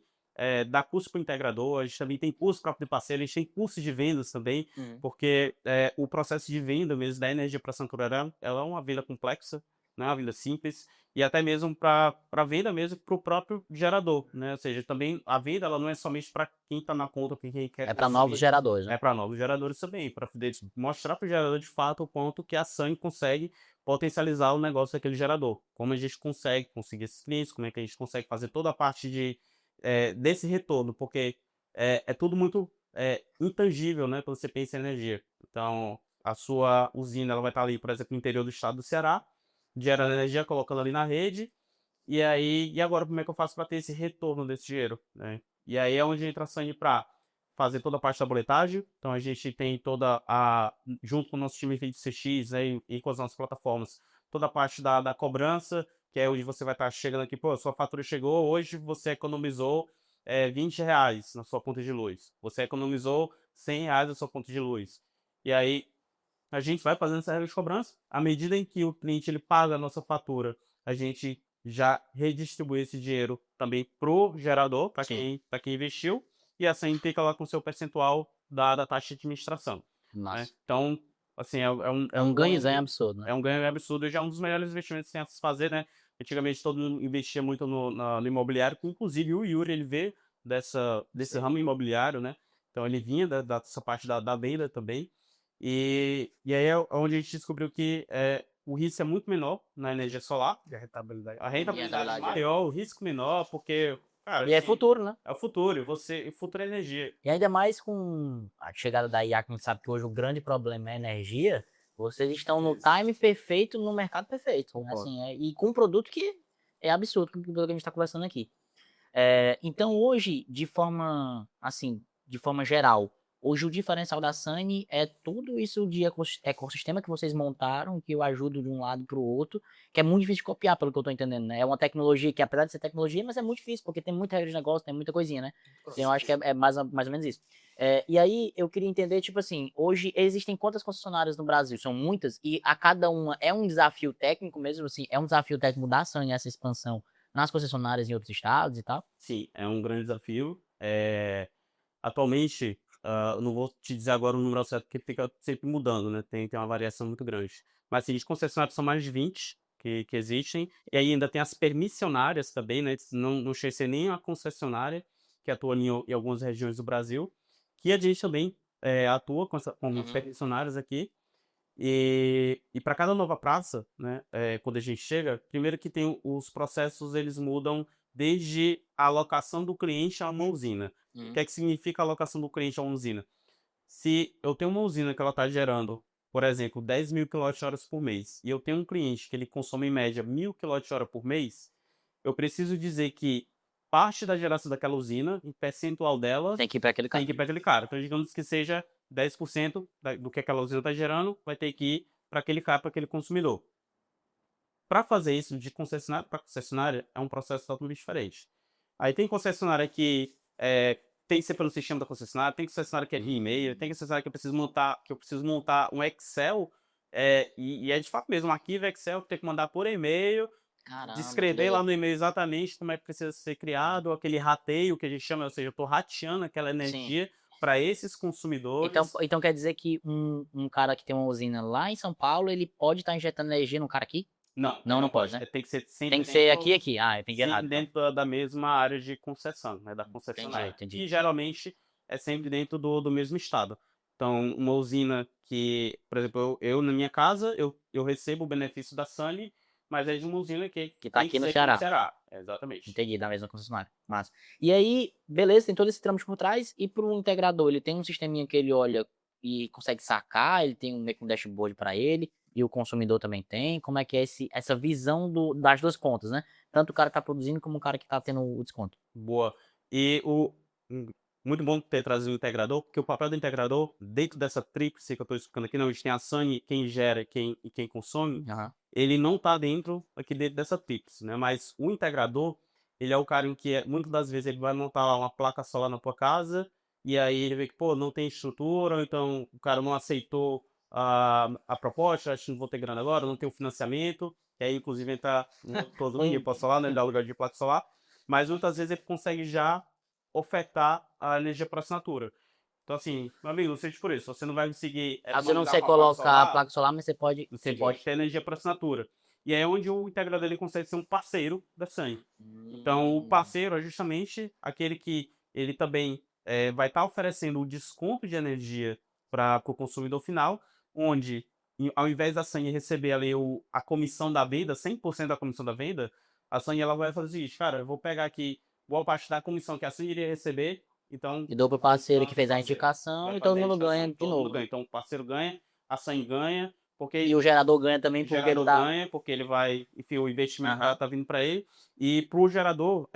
dá curso para integrador, a gente também tem curso para parceiro, a gente tem curso de vendas também, Uhum. porque o processo de venda mesmo da energia para São Caetano, ela é uma venda complexa, não é uma venda simples, e até mesmo para venda mesmo para o próprio gerador, né? Ou seja, também a venda ela não é somente para quem está na conta, para quem quer É para novos consumir, geradores, né? é para novos geradores também, para mostrar para o gerador de fato o ponto que a Sun consegue potencializar o negócio daquele gerador. Como a gente consegue conseguir esses clientes, como é que a gente consegue fazer toda a parte desse retorno, porque é tudo muito intangível, né? Quando você pensa em energia. Então, a sua usina ela vai estar ali, por exemplo, no interior do estado do Ceará, gerando energia, colocando ali na rede, e agora como é que eu faço para ter esse retorno desse dinheiro, né? E aí é onde entra a Sunny para fazer toda a parte da boletagem. Então a gente tem junto com o nosso time de CX, né, e com as nossas plataformas, toda a parte da cobrança, que é onde você vai estar chegando aqui, pô, sua fatura chegou, hoje você economizou R$ 20 na sua conta de luz. Você economizou R$ 100 na sua conta de luz. E aí a gente vai fazendo essa regra de cobrança. À medida em que o cliente ele paga a nossa fatura, a gente já redistribui esse dinheiro também pro gerador, para quem investiu, e assim fica lá com o seu percentual da taxa de administração, né? Nossa. Então, assim, É um ganho absurdo, né? é um ganho absurdo e já é um dos melhores investimentos que tem a se fazer, né? Antigamente todo mundo investia muito no imobiliário, inclusive o Yuri, ele veio desse ramo imobiliário, né? Então ele vinha dessa parte da venda também. E aí é onde a gente descobriu que o risco é muito menor na energia solar, E a rentabilidade. a rentabilidade é rentabilidade, maior, o risco menor, porque, cara, E é assim, futuro, né? é o futuro, o futuro é energia. E ainda mais com a chegada da IA, que a gente sabe que hoje o grande problema é a energia, vocês estão no time perfeito, no mercado perfeito. Né? Concordo. Assim, e com um produto que é absurdo, pelo que a gente está conversando aqui. Então hoje, de forma geral, hoje o diferencial da Sunny é tudo isso de ecossistema que vocês montaram, que eu ajudo de um lado para o outro, que é muito difícil de copiar, pelo que eu estou entendendo, né? É uma tecnologia que, apesar de ser tecnologia, mas é muito difícil, porque tem muita regra de negócio, tem muita coisinha, né? Então eu acho que é mais ou menos isso. E aí eu queria entender, tipo assim, hoje existem quantas concessionárias no Brasil? São muitas, e a cada uma é um desafio técnico mesmo, assim, é um desafio técnico da Sunny essa expansão nas concessionárias em outros estados e tal? Sim, é um grande desafio. Atualmente, eu não vou te dizer agora o número certo, porque fica sempre mudando, né? Tem uma variação muito grande. Mas, assim, de concessionários são mais de 20. que existem. E aí ainda tem as permissionárias também, né? Não chega a ser nem a concessionária, que atua em algumas regiões do Brasil, que a gente também atua com permissionárias aqui. E para cada nova praça, né, quando a gente chega, primeiro que tem os processos, eles mudam desde a alocação do cliente a uma usina. O que é que significa a alocação do cliente a uma usina? Se eu tenho uma usina que ela está gerando, por exemplo, 10.000 kWh por mês, e eu tenho um cliente que ele consome em média 1.000 kWh por mês, eu preciso dizer que parte da geração daquela usina, em percentual dela, Tem que ir para aquele tem cara. que ir para aquele cara. Então, digamos que seja 10% do que aquela usina está gerando, vai ter que ir para aquele cara, para aquele consumidor. Para fazer isso de concessionária para concessionária, é um processo totalmente diferente. Aí tem concessionária que tem que ser pelo sistema da concessionária, tem concessionária que é via e-mail, tem concessionária que eu preciso montar um Excel, e é de fato mesmo, um arquivo Excel que tem que mandar por e-mail, Caramba, descrever lá no e-mail exatamente como é que precisa ser criado, aquele rateio que a gente chama, ou seja, eu estou rateando aquela energia para esses consumidores. Então quer dizer que um cara que tem uma usina lá em São Paulo, ele pode estar injetando energia no cara aqui? Não pode, né? Tem que ser sempre Tem que ser aqui e aqui. Ah, eu peguei errado. Então. dentro da mesma área de concessão, né, da concessionária. Entendi. Que geralmente é sempre dentro do mesmo estado. Então, uma usina que, por exemplo, eu na minha casa, eu recebo o benefício da Sunny, mas é de uma usina que tá tem aqui no ser Ceará. Exatamente. Entendi, da mesma concessionária. Massa. E aí, beleza, tem todo esse trâmite por trás. E para o integrador, ele tem um sisteminha que ele olha e consegue sacar, ele tem meio que um dashboard para ele, e o consumidor também tem. Como é que é essa visão das duas pontas, né? Tanto o cara que tá produzindo como o cara que tá tendo o desconto. Boa. E muito bom ter trazido o integrador, porque o papel do integrador, dentro dessa tríplice que eu estou explicando aqui, não, a gente tem a Sunny, quem gera e quem consome, ele não está dentro dessa tríplice, né? Mas o integrador, ele é o cara em que muitas das vezes ele vai montar lá uma placa solar na tua casa, e aí ele vê que, pô, não tem estrutura, ou então o cara não aceitou a proposta, acho que não vou ter grana agora, não tem o financiamento, e aí inclusive entra todo mundo para solar, né? Ele dá lugar de placa solar, mas muitas vezes ele consegue já ofertar a energia por assinatura. Então, assim, meu amigo, não seja por isso. Você não vai conseguir. Você não consegue colocar a placa solar, mas você pode. Você pode ter energia por assinatura. E é onde o integrador ele consegue ser um parceiro da Sunny. Então, o parceiro é justamente aquele que ele também vai estar oferecendo o desconto de energia para o consumidor final, onde, ao invés da Sunny receber ali a comissão da venda, 100% da comissão da venda, a Sunny ela vai fazer o seguinte, cara, eu vou pegar aqui boa parte da comissão que a Sunny iria receber, então... E dou pro parceiro que fez a indicação e todo mundo ganha de novo. Então, o parceiro ganha, a Sunny ganha, porque... E o gerador ganha também porque ele tá... ganha, porque ele vai... Enfim, o investimento tá vindo para ele. E pro gerador,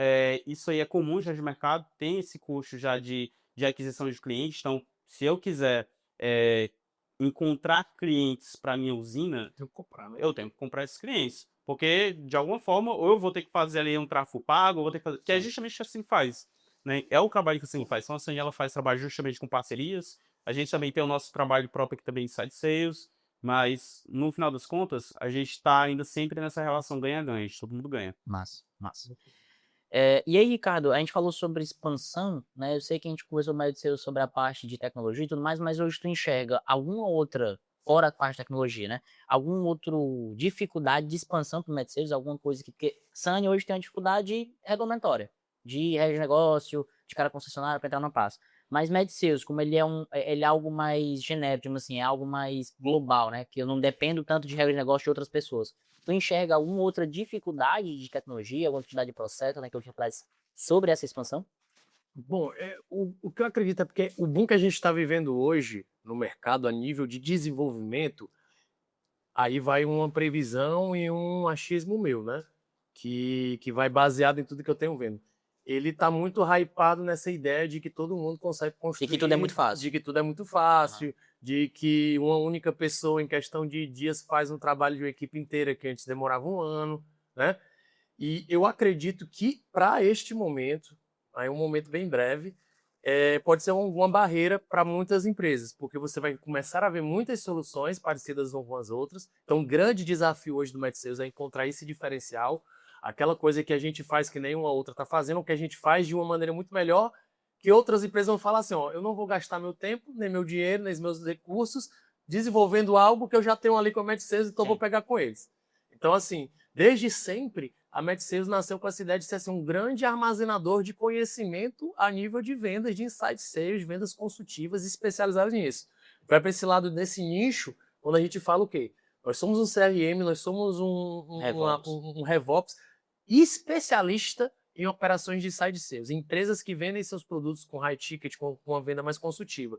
isso aí é comum já de mercado, tem esse custo já de aquisição de clientes. Então, se eu quiser encontrar clientes para minha usina, eu tenho que comprar esses clientes. Porque, de alguma forma, ou eu vou ter que fazer ali um tráfego pago, ou vou ter que fazer... Que é justamente assim que faz. Né? É o trabalho que a Sunny faz. Então, a Sunny ela faz trabalho justamente com parcerias. A gente também tem o nosso trabalho próprio que também sai de sales. Mas, no final das contas, a gente está ainda sempre nessa relação ganha-ganha. Todo mundo ganha. Massa. E aí, Ricardo, a gente falou sobre expansão, né? Eu sei que a gente conversou mais sobre a parte de tecnologia e tudo mais, mas hoje tu enxerga alguma outra, fora a parte de tecnologia, né? Alguma outra dificuldade de expansão para o MedSales, alguma coisa que... Porque Sunny hoje tem uma dificuldade regulatória, de regra de negócio, de cara concessionário para entrar na praça. Mas MedSales, como ele é algo mais genérico, assim, é algo mais global, né? Que eu não dependo tanto de regra de negócio de outras pessoas. Tu enxerga alguma outra dificuldade de tecnologia, alguma dificuldade de processo, né, que eu te falasse sobre essa expansão? Bom, o que eu acredito é porque o boom que a gente está vivendo hoje no mercado a nível de desenvolvimento, aí vai uma previsão e um achismo meu, né? Que vai baseado em tudo que eu tenho vendo. Ele está muito hypado nessa ideia de que todo mundo consegue construir. De que tudo é muito fácil. De que tudo é muito fácil, de que uma única pessoa, em questão de dias, faz um trabalho de uma equipe inteira que antes demorava um ano, né? E eu acredito que, para este momento, aí um momento bem breve, pode ser uma barreira para muitas empresas, porque você vai começar a ver muitas soluções parecidas umas com as outras. Então, o grande desafio hoje do MedSales é encontrar esse diferencial, aquela coisa que a gente faz que nenhuma outra está fazendo, o que a gente faz de uma maneira muito melhor, que outras empresas vão falar assim, ó, eu não vou gastar meu tempo, nem meu dinheiro, nem os meus recursos, desenvolvendo algo que eu já tenho ali com a MedSales, então eu vou pegar com eles. Então, assim, desde sempre, a MedSales nasceu com essa ideia de ser assim, um grande armazenador de conhecimento a nível de vendas, de inside sales, vendas consultivas especializadas nisso. Vai para esse lado desse nicho, quando a gente fala o quê? Nós somos um CRM, nós somos um RevOps especialista em operações de inside sales, empresas que vendem seus produtos com high ticket, com uma venda mais consultiva.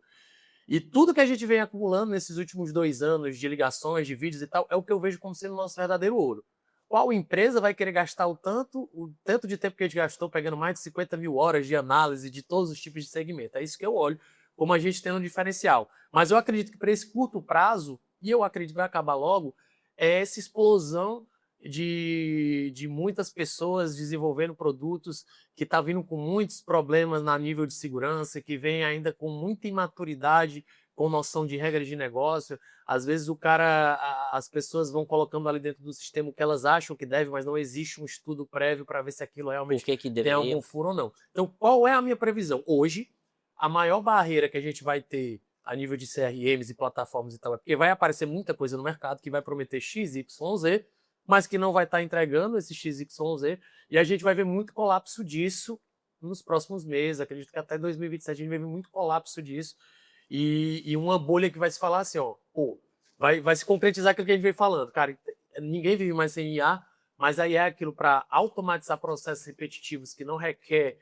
E tudo que a gente vem acumulando nesses últimos 2 anos de ligações, de vídeos e tal, é o que eu vejo como sendo o nosso verdadeiro ouro. Qual empresa vai querer gastar o tanto de tempo que a gente gastou pegando mais de 50 mil horas de análise de todos os tipos de segmento? É isso que eu olho como a gente tendo um diferencial. Mas eu acredito que para esse curto prazo, e eu acredito que vai acabar logo, é essa explosão de muitas pessoas desenvolvendo produtos que está vindo com muitos problemas na nível de segurança, que vem ainda com muita imaturidade, com noção de regras de negócio. Às vezes as pessoas vão colocando ali dentro do sistema o que elas acham que deve, mas não existe um estudo prévio para ver se aquilo realmente tem algum furo ou não. Então, qual é a minha previsão? Hoje, a maior barreira que a gente vai ter a nível de CRMs e plataformas e tal, é porque vai aparecer muita coisa no mercado que vai prometer X, Y, Z, mas que não vai estar entregando esse X, Y, Z, e a gente vai ver muito colapso disso nos próximos meses. Acredito que até 2027 a gente vai ver muito colapso disso, e uma bolha que vai se falar assim, ó, pô, vai se concretizar aquilo que a gente vem falando. Cara, ninguém vive mais sem IA, mas a IA é aquilo para automatizar processos repetitivos que não requer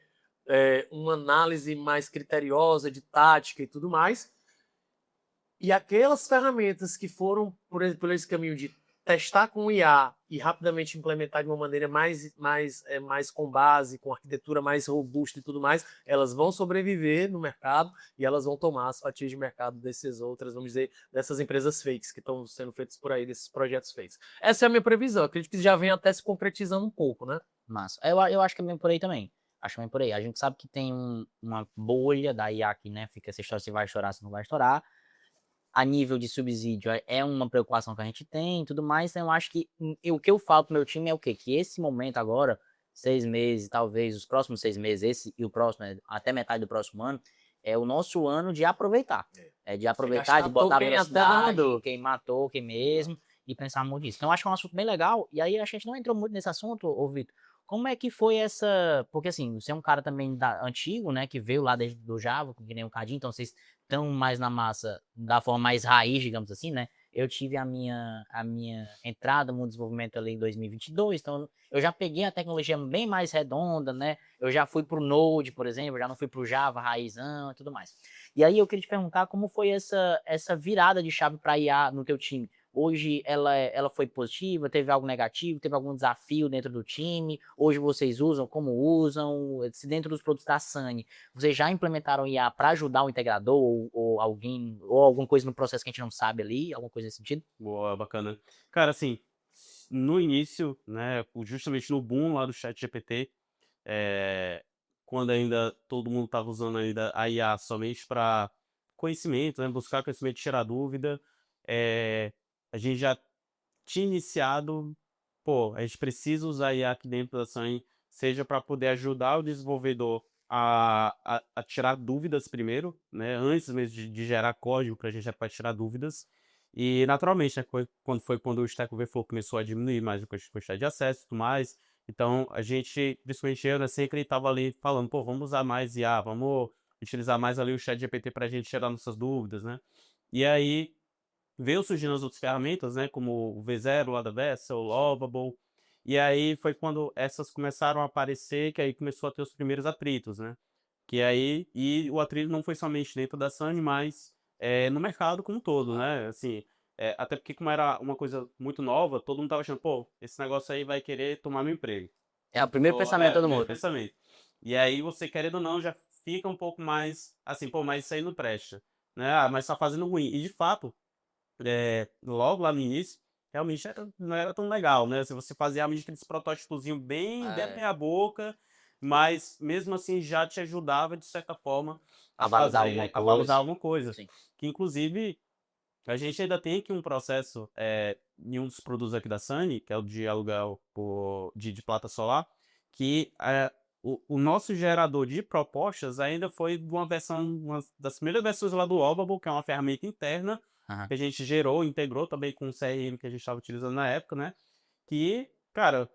uma análise mais criteriosa de tática e tudo mais. E aquelas ferramentas que foram por esse caminho de testar com o IA e rapidamente implementar de uma maneira mais com base, com arquitetura mais robusta e tudo mais, elas vão sobreviver no mercado e elas vão tomar as fatias de mercado dessas outras, vamos dizer, dessas empresas fakes que estão sendo feitas por aí, desses projetos fakes. Essa é a minha previsão. Acredito que já vem até se concretizando um pouco, né? Massa. Eu acho que é bem por aí também. Acho que é bem por aí. A gente sabe que tem uma bolha da IA aqui, né? Fica essa história se vai estourar, se não vai estourar. A nível de subsídio é uma preocupação que a gente tem e tudo mais. Então eu acho que o que eu falo pro meu time é o quê? Que esse momento agora, 6 meses, talvez os próximos 6 meses, esse e o próximo, até metade do próximo ano, é o nosso ano de aproveitar. É de aproveitar, de botar a velocidade, quem matou, quem mesmo, e pensar muito nisso. Então eu acho que é um assunto bem legal. E aí a gente não entrou muito nesse assunto, ô Vitor. Como é que foi essa... Porque assim, você é um cara também antigo, né? Que veio lá desde do Java, que nem um cadinho, então vocês estão mais na massa da forma mais raiz, digamos assim, né? Eu tive a minha entrada no desenvolvimento ali em 2022, então eu já peguei a tecnologia bem mais redonda, né? Eu já fui pro Node, por exemplo, já não fui pro Java raizão e tudo mais. E aí eu queria te perguntar como foi essa virada de chave para IA no teu time. Hoje ela foi positiva, teve algo negativo, teve algum desafio dentro do time? Hoje vocês usam, como usam? Se dentro dos produtos da Sunny, vocês já implementaram IA para ajudar o integrador ou alguém, ou alguma coisa no processo que a gente não sabe ali, alguma coisa nesse sentido? Boa, bacana. Cara, assim, no início, né, justamente no boom lá do ChatGPT, quando ainda todo mundo estava usando ainda a IA somente para conhecimento, né, buscar conhecimento, tirar dúvida, a gente já tinha iniciado, pô, a gente precisa usar a IA aqui dentro da Sunny, seja para poder ajudar o desenvolvedor a tirar dúvidas primeiro, né, antes mesmo de gerar código, para a gente já pode tirar dúvidas. E naturalmente, né, quando o Stack Overflow começou a diminuir mais a quantidade de acesso e tudo mais, então a gente, principalmente eu, né, sempre estava ali falando, pô, vamos usar mais IA, vamos utilizar mais ali o ChatGPT para a gente tirar nossas dúvidas, né? E aí veio surgindo as outras ferramentas, né, como o V0 lá da Vessel, o Lovable, e aí foi quando essas começaram a aparecer que aí começou a ter os primeiros atritos, né? Que aí, e o atrito não foi somente dentro da Sunny, mas no mercado como um todo, né? Assim, até porque como era uma coisa muito nova, todo mundo tava achando, pô, esse negócio aí vai querer tomar meu emprego. É o primeiro pensamento de todo mundo. Pensamento. E aí você, querendo ou não, já fica um pouco mais assim, pô, mas isso aí não presta, né? Ah, mas tá fazendo ruim. E de fato, logo lá no início, realmente não era tão legal, né? Se você fazia aqueles protótipozinho bem dentro da boca, mas mesmo assim já te ajudava de certa forma a validar alguma coisa. Sim. Que inclusive a gente ainda tem aqui um processo em um dos produtos aqui da Sunny, que é o de aluguel de placa solar, que o nosso gerador de propostas ainda foi de uma das primeiras versões lá do Obable, que é uma ferramenta interna que a gente gerou, integrou também com o CRM que a gente estava utilizando na época, né? que, cara,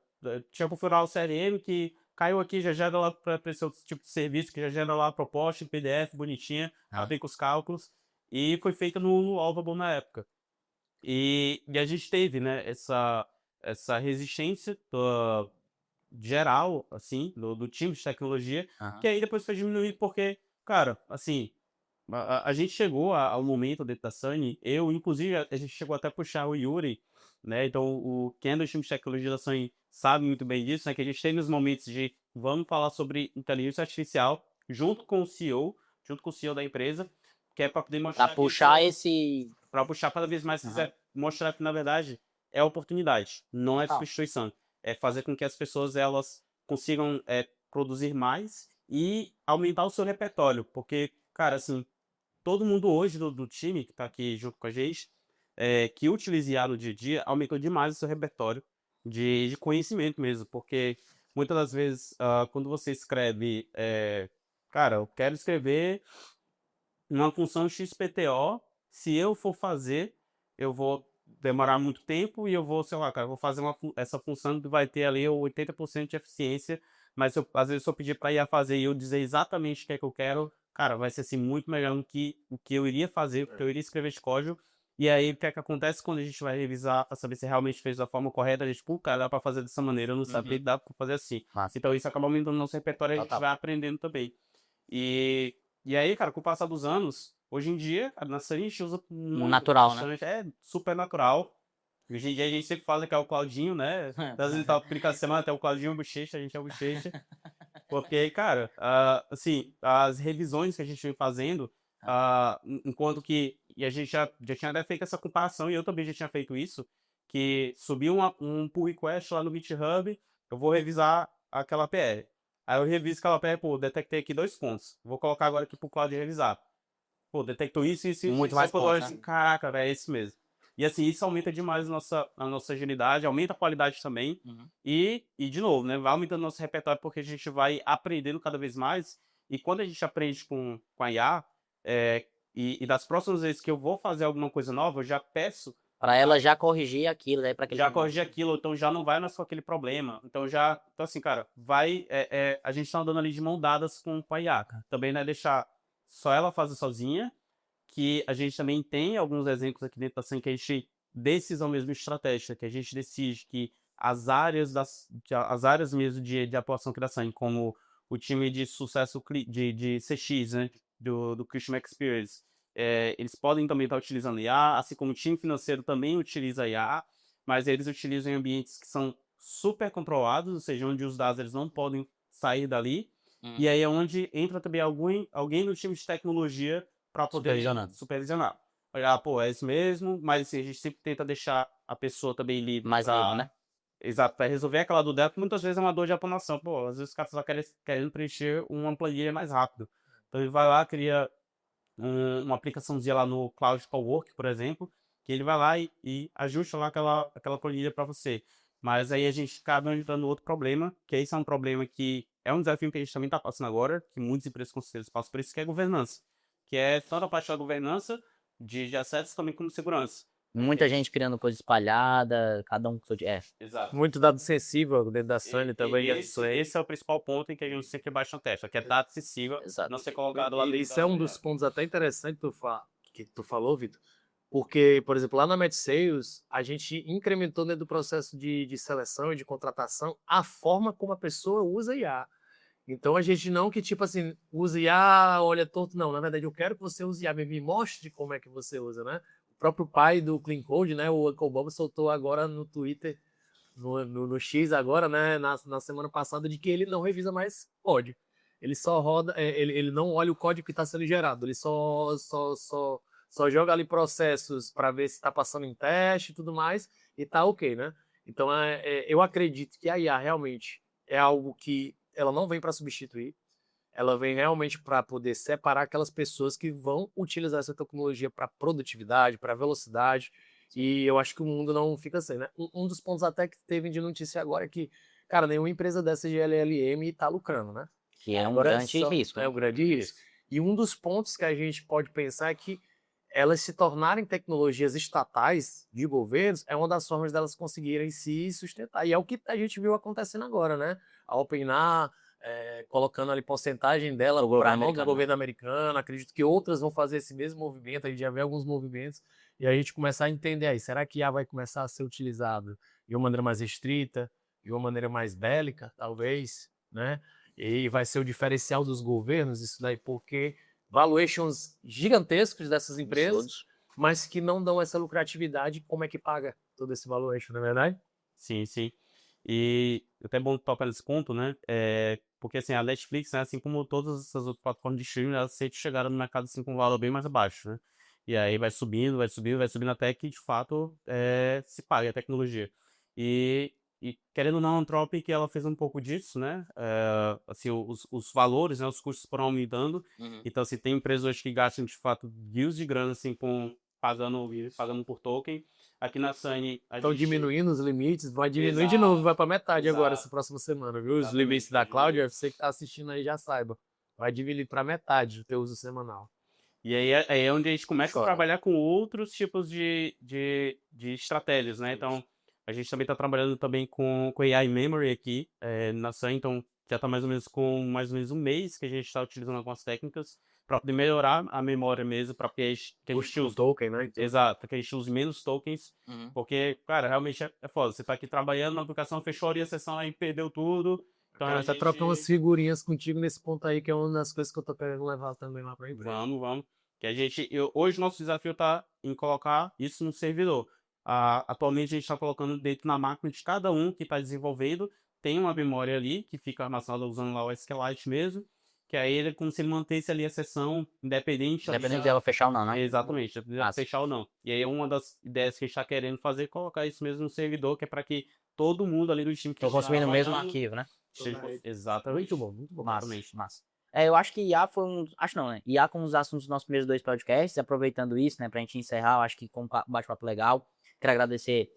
tinha configurar o CRM que caiu aqui, já gera lá para esse outro tipo de serviço, que já gera lá a proposta em PDF, bonitinha, bem com os cálculos, e foi feita no Alvable na época. E a gente teve, né, essa resistência geral, assim, do time de tecnologia, que aí depois foi diminuído porque, cara, assim, a gente chegou ao momento dentro da Sony, inclusive, a gente chegou até a puxar o Yuri, né, então quem é do time de tecnologia da Sony sabe muito bem disso, né, que a gente tem nos momentos de vamos falar sobre inteligência artificial junto com o CEO da empresa, que é para poder mostrar Pra puxar esse... para puxar cada vez mais, mostrar que na verdade é oportunidade, não é substituição, é fazer com que as pessoas elas consigam produzir mais e aumentar o seu repertório, porque, cara, assim, todo mundo hoje do time que está aqui junto com a gente, que utiliza IA no dia a dia, aumentou demais o seu repertório de conhecimento mesmo, porque muitas das vezes, quando você escreve, cara, eu quero escrever uma função XPTO, se eu for fazer, eu vou demorar muito tempo e eu vou, sei lá, cara, eu vou fazer essa função que vai ter ali 80% de eficiência, mas às vezes se eu pedir para IA fazer e eu dizer exatamente o que é que eu quero, cara, vai ser assim muito melhor do que o que eu iria fazer, porque eu iria escrever esse código. E aí, o que é que acontece quando a gente vai revisar para saber se realmente fez da forma correta? A gente, pô, cara, dá para fazer dessa maneira, eu não sabia que dá para fazer assim. Então, isso acaba aumentando o nosso repertório e a gente vai aprendendo também. E aí, cara, com o passar dos anos, hoje em dia, cara, na Sunny a gente usa muito, natural, né? bastante, é super natural. Hoje em dia a gente sempre fala que é o Claudinho, né? Às vezes tá aplicando semana até o Claudinho, o Bochecha, a gente é o Bochecha. Porque, cara, assim, as revisões que a gente vem fazendo, enquanto que, e a gente já tinha até feito essa comparação, e eu também já tinha feito isso, que subiu um pull request lá no GitHub, eu vou revisar aquela PR. Aí eu reviso aquela PR, pô, detectei aqui 2 pontos. Vou colocar agora aqui pro Claudio revisar. Pô, detectou isso, isso, Muito isso. mais Só pontos, assim, né? caraca, velho, é isso mesmo. E assim, isso aumenta demais a nossa agilidade, aumenta a qualidade também. E, de novo, né, vai aumentando nosso repertório porque a gente vai aprendendo cada vez mais. E quando a gente aprende com a IA, e das próximas vezes que eu vou fazer alguma coisa nova, eu já peço Pra ela já corrigir aquilo, né? Pra aquele já momento. corrigir aquilo, então já não vai mais com aquele problema. Então assim, cara, a gente tá andando ali de mão dadas com a IA, cara. Também não é deixar só ela fazer sozinha, que a gente também tem alguns exemplos aqui dentro da SAM que a gente decisão mesmo estratégica, que a gente decide que as áreas mesmo de atuação que da SAM, como o time de sucesso de CX, né, do Customer Experience, eles podem também estar utilizando IA, assim como o time financeiro também utiliza IA, mas eles utilizam em ambientes que são super controlados, ou seja, onde os dados eles não podem sair dali. E aí é onde entra também alguém no time de tecnologia para poder supervisionar. Olhar, pô, é isso mesmo, mas assim, a gente sempre tenta deixar a pessoa também livre Mais livre, né? Exato, para resolver aquela dor dela, que muitas vezes é uma dor de aprovação. Pô, às vezes os caras só querendo preencher uma planilha mais rápido. Então ele vai lá, cria uma aplicaçãozinha lá no Cloud Cowork, por exemplo, que ele vai lá e ajusta lá aquela planilha para você. Mas aí a gente acaba entrando no outro problema, que esse é um problema que é um desafio que a gente também está passando agora, que muitas empresas conselheiras passam por isso, que é a governança. Que é tanto a parte da governança de assets também como segurança. Muita gente criando coisa espalhada, cada um com seu... Exato. Muito dado sensível dentro da Sony também. Esse é o principal ponto em que a gente sempre baixa a testa, que é dado acessível, Exato. não ser colocado lá dentro. Isso é um dos pontos até interessantes que tu falou, Vitor. Porque, por exemplo, lá na Match Sales, a gente incrementou dentro do processo de seleção e de contratação a forma como a pessoa usa IA. Então a gente não que tipo assim, usa IA, olha torto, não. Na verdade, eu quero que você use IA, me mostre como é que você usa, né? O próprio pai do Clean Code, né? O Uncle Bob soltou agora no Twitter, no X agora, né? Na semana passada, de que ele não revisa mais código. Ele só roda, ele não olha o código que está sendo gerado, ele só joga ali processos para ver se está passando em teste e tudo mais, e tá ok, né? Então eu acredito que a IA realmente é algo que ela não vem para substituir, ela vem realmente para poder separar aquelas pessoas que vão utilizar essa tecnologia para produtividade, para velocidade, e eu acho que o mundo não fica sem, né? Um dos pontos até que teve de notícia agora é que, cara, nenhuma empresa dessa de LLM tá lucrando, né? Que é um Agora grande risco. é um grande risco. E um dos pontos que a gente pode pensar é que elas se tornarem tecnologias estatais de governos é uma das formas delas conseguirem se sustentar. E é o que a gente viu acontecendo agora, né? A OpenAI colocando ali porcentagem dela para a mão do governo americano. Acredito que outras vão fazer esse mesmo movimento. A gente já vê alguns movimentos e a gente começar a entender aí, será que IA vai começar a ser utilizado de uma maneira mais restrita, de uma maneira mais bélica, talvez, né? E vai ser o diferencial dos governos isso daí, porque valuations gigantescos dessas empresas, mas que não dão essa lucratividade, como é que paga todo esse valuation, não é verdade? Sim, sim. E até bom tocar nesse ponto, né? Porque assim, a Netflix, né, assim como todas essas outras plataformas de streaming, elas sempre chegaram no mercado assim, com um valor bem mais baixo, né? E aí vai subindo, vai subindo, vai subindo até que de fato se pague a tecnologia. E querendo ou não, a Anthropic ela fez um pouco disso, né? Assim, os valores, né, os custos foram aumentando. Então, assim, tem empresas hoje que gastam de fato rios de grana assim, pagando por token. Aqui na Sunny Estão diminuindo os limites, vai diminuir de novo, vai para metade agora essa próxima semana, viu? Os limites da Cloud, você que está assistindo aí já saiba. Vai diminuir para metade o teu uso semanal. E aí é onde a gente começa a trabalhar com outros tipos de estratégias, né? Então, a gente também está trabalhando também com AI Memory aqui na Sun, então já está mais ou menos com mais ou menos um mês que a gente está utilizando algumas técnicas para poder melhorar a memória mesmo, para que a gente use token, né? Então. Exato, para que a gente use menos tokens, porque, cara, realmente é foda. Você está aqui trabalhando na aplicação, fechou ali a sessão aí, perdeu tudo. Então, Cara, até trocar umas figurinhas contigo nesse ponto aí, que é uma das coisas que eu tô querendo levar também lá pra empresa. Vamos. Que hoje nosso desafio está em colocar isso no servidor. Atualmente a gente está colocando dentro na máquina de cada um que está desenvolvendo. Tem uma memória ali que fica armazenada usando lá o SQLite mesmo. Que aí ele é como se ele mantesse ali a sessão independente. Independente dela fechar ou não, né? Exatamente, fechar ou não. E aí uma das ideias que a gente está querendo fazer é colocar isso mesmo no servidor, que é para que todo mundo ali do time que Tô consumindo o mesmo arquivo, né? Exatamente. Muito bom. Massa. Eu acho que IA foi acho não, né? IA como um dos assuntos dos nossos primeiros 2 podcasts, aproveitando isso, né, pra gente encerrar, eu acho que com um bate-papo legal. Quero agradecer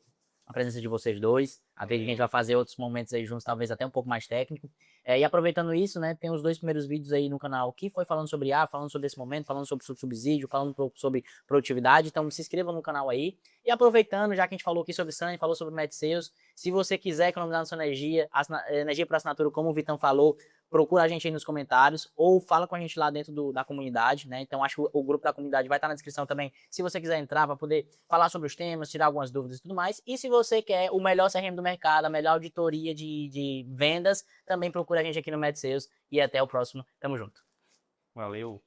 a presença de vocês dois. A vez que a gente vai fazer outros momentos aí juntos, talvez até um pouco mais técnico. E aproveitando isso, né, tem os 2 primeiros vídeos aí no canal que foi falando sobre IA, falando sobre esse momento, falando sobre subsídio, falando um pouco sobre produtividade. Então se inscreva no canal aí. E aproveitando, já que a gente falou aqui sobre Sunny, falou sobre MedSales, se você quiser economizar na sua energia, energia para assinatura, como o Vitão falou, procura a gente aí nos comentários ou fala com a gente lá dentro da comunidade, né? Então acho que o grupo da comunidade vai estar na descrição também, se você quiser entrar para poder falar sobre os temas, tirar algumas dúvidas e tudo mais. E se você quer o melhor CRM do mercado, a melhor auditoria de vendas, também procura a gente aqui no MedSales e até o próximo. Tamo junto. Valeu.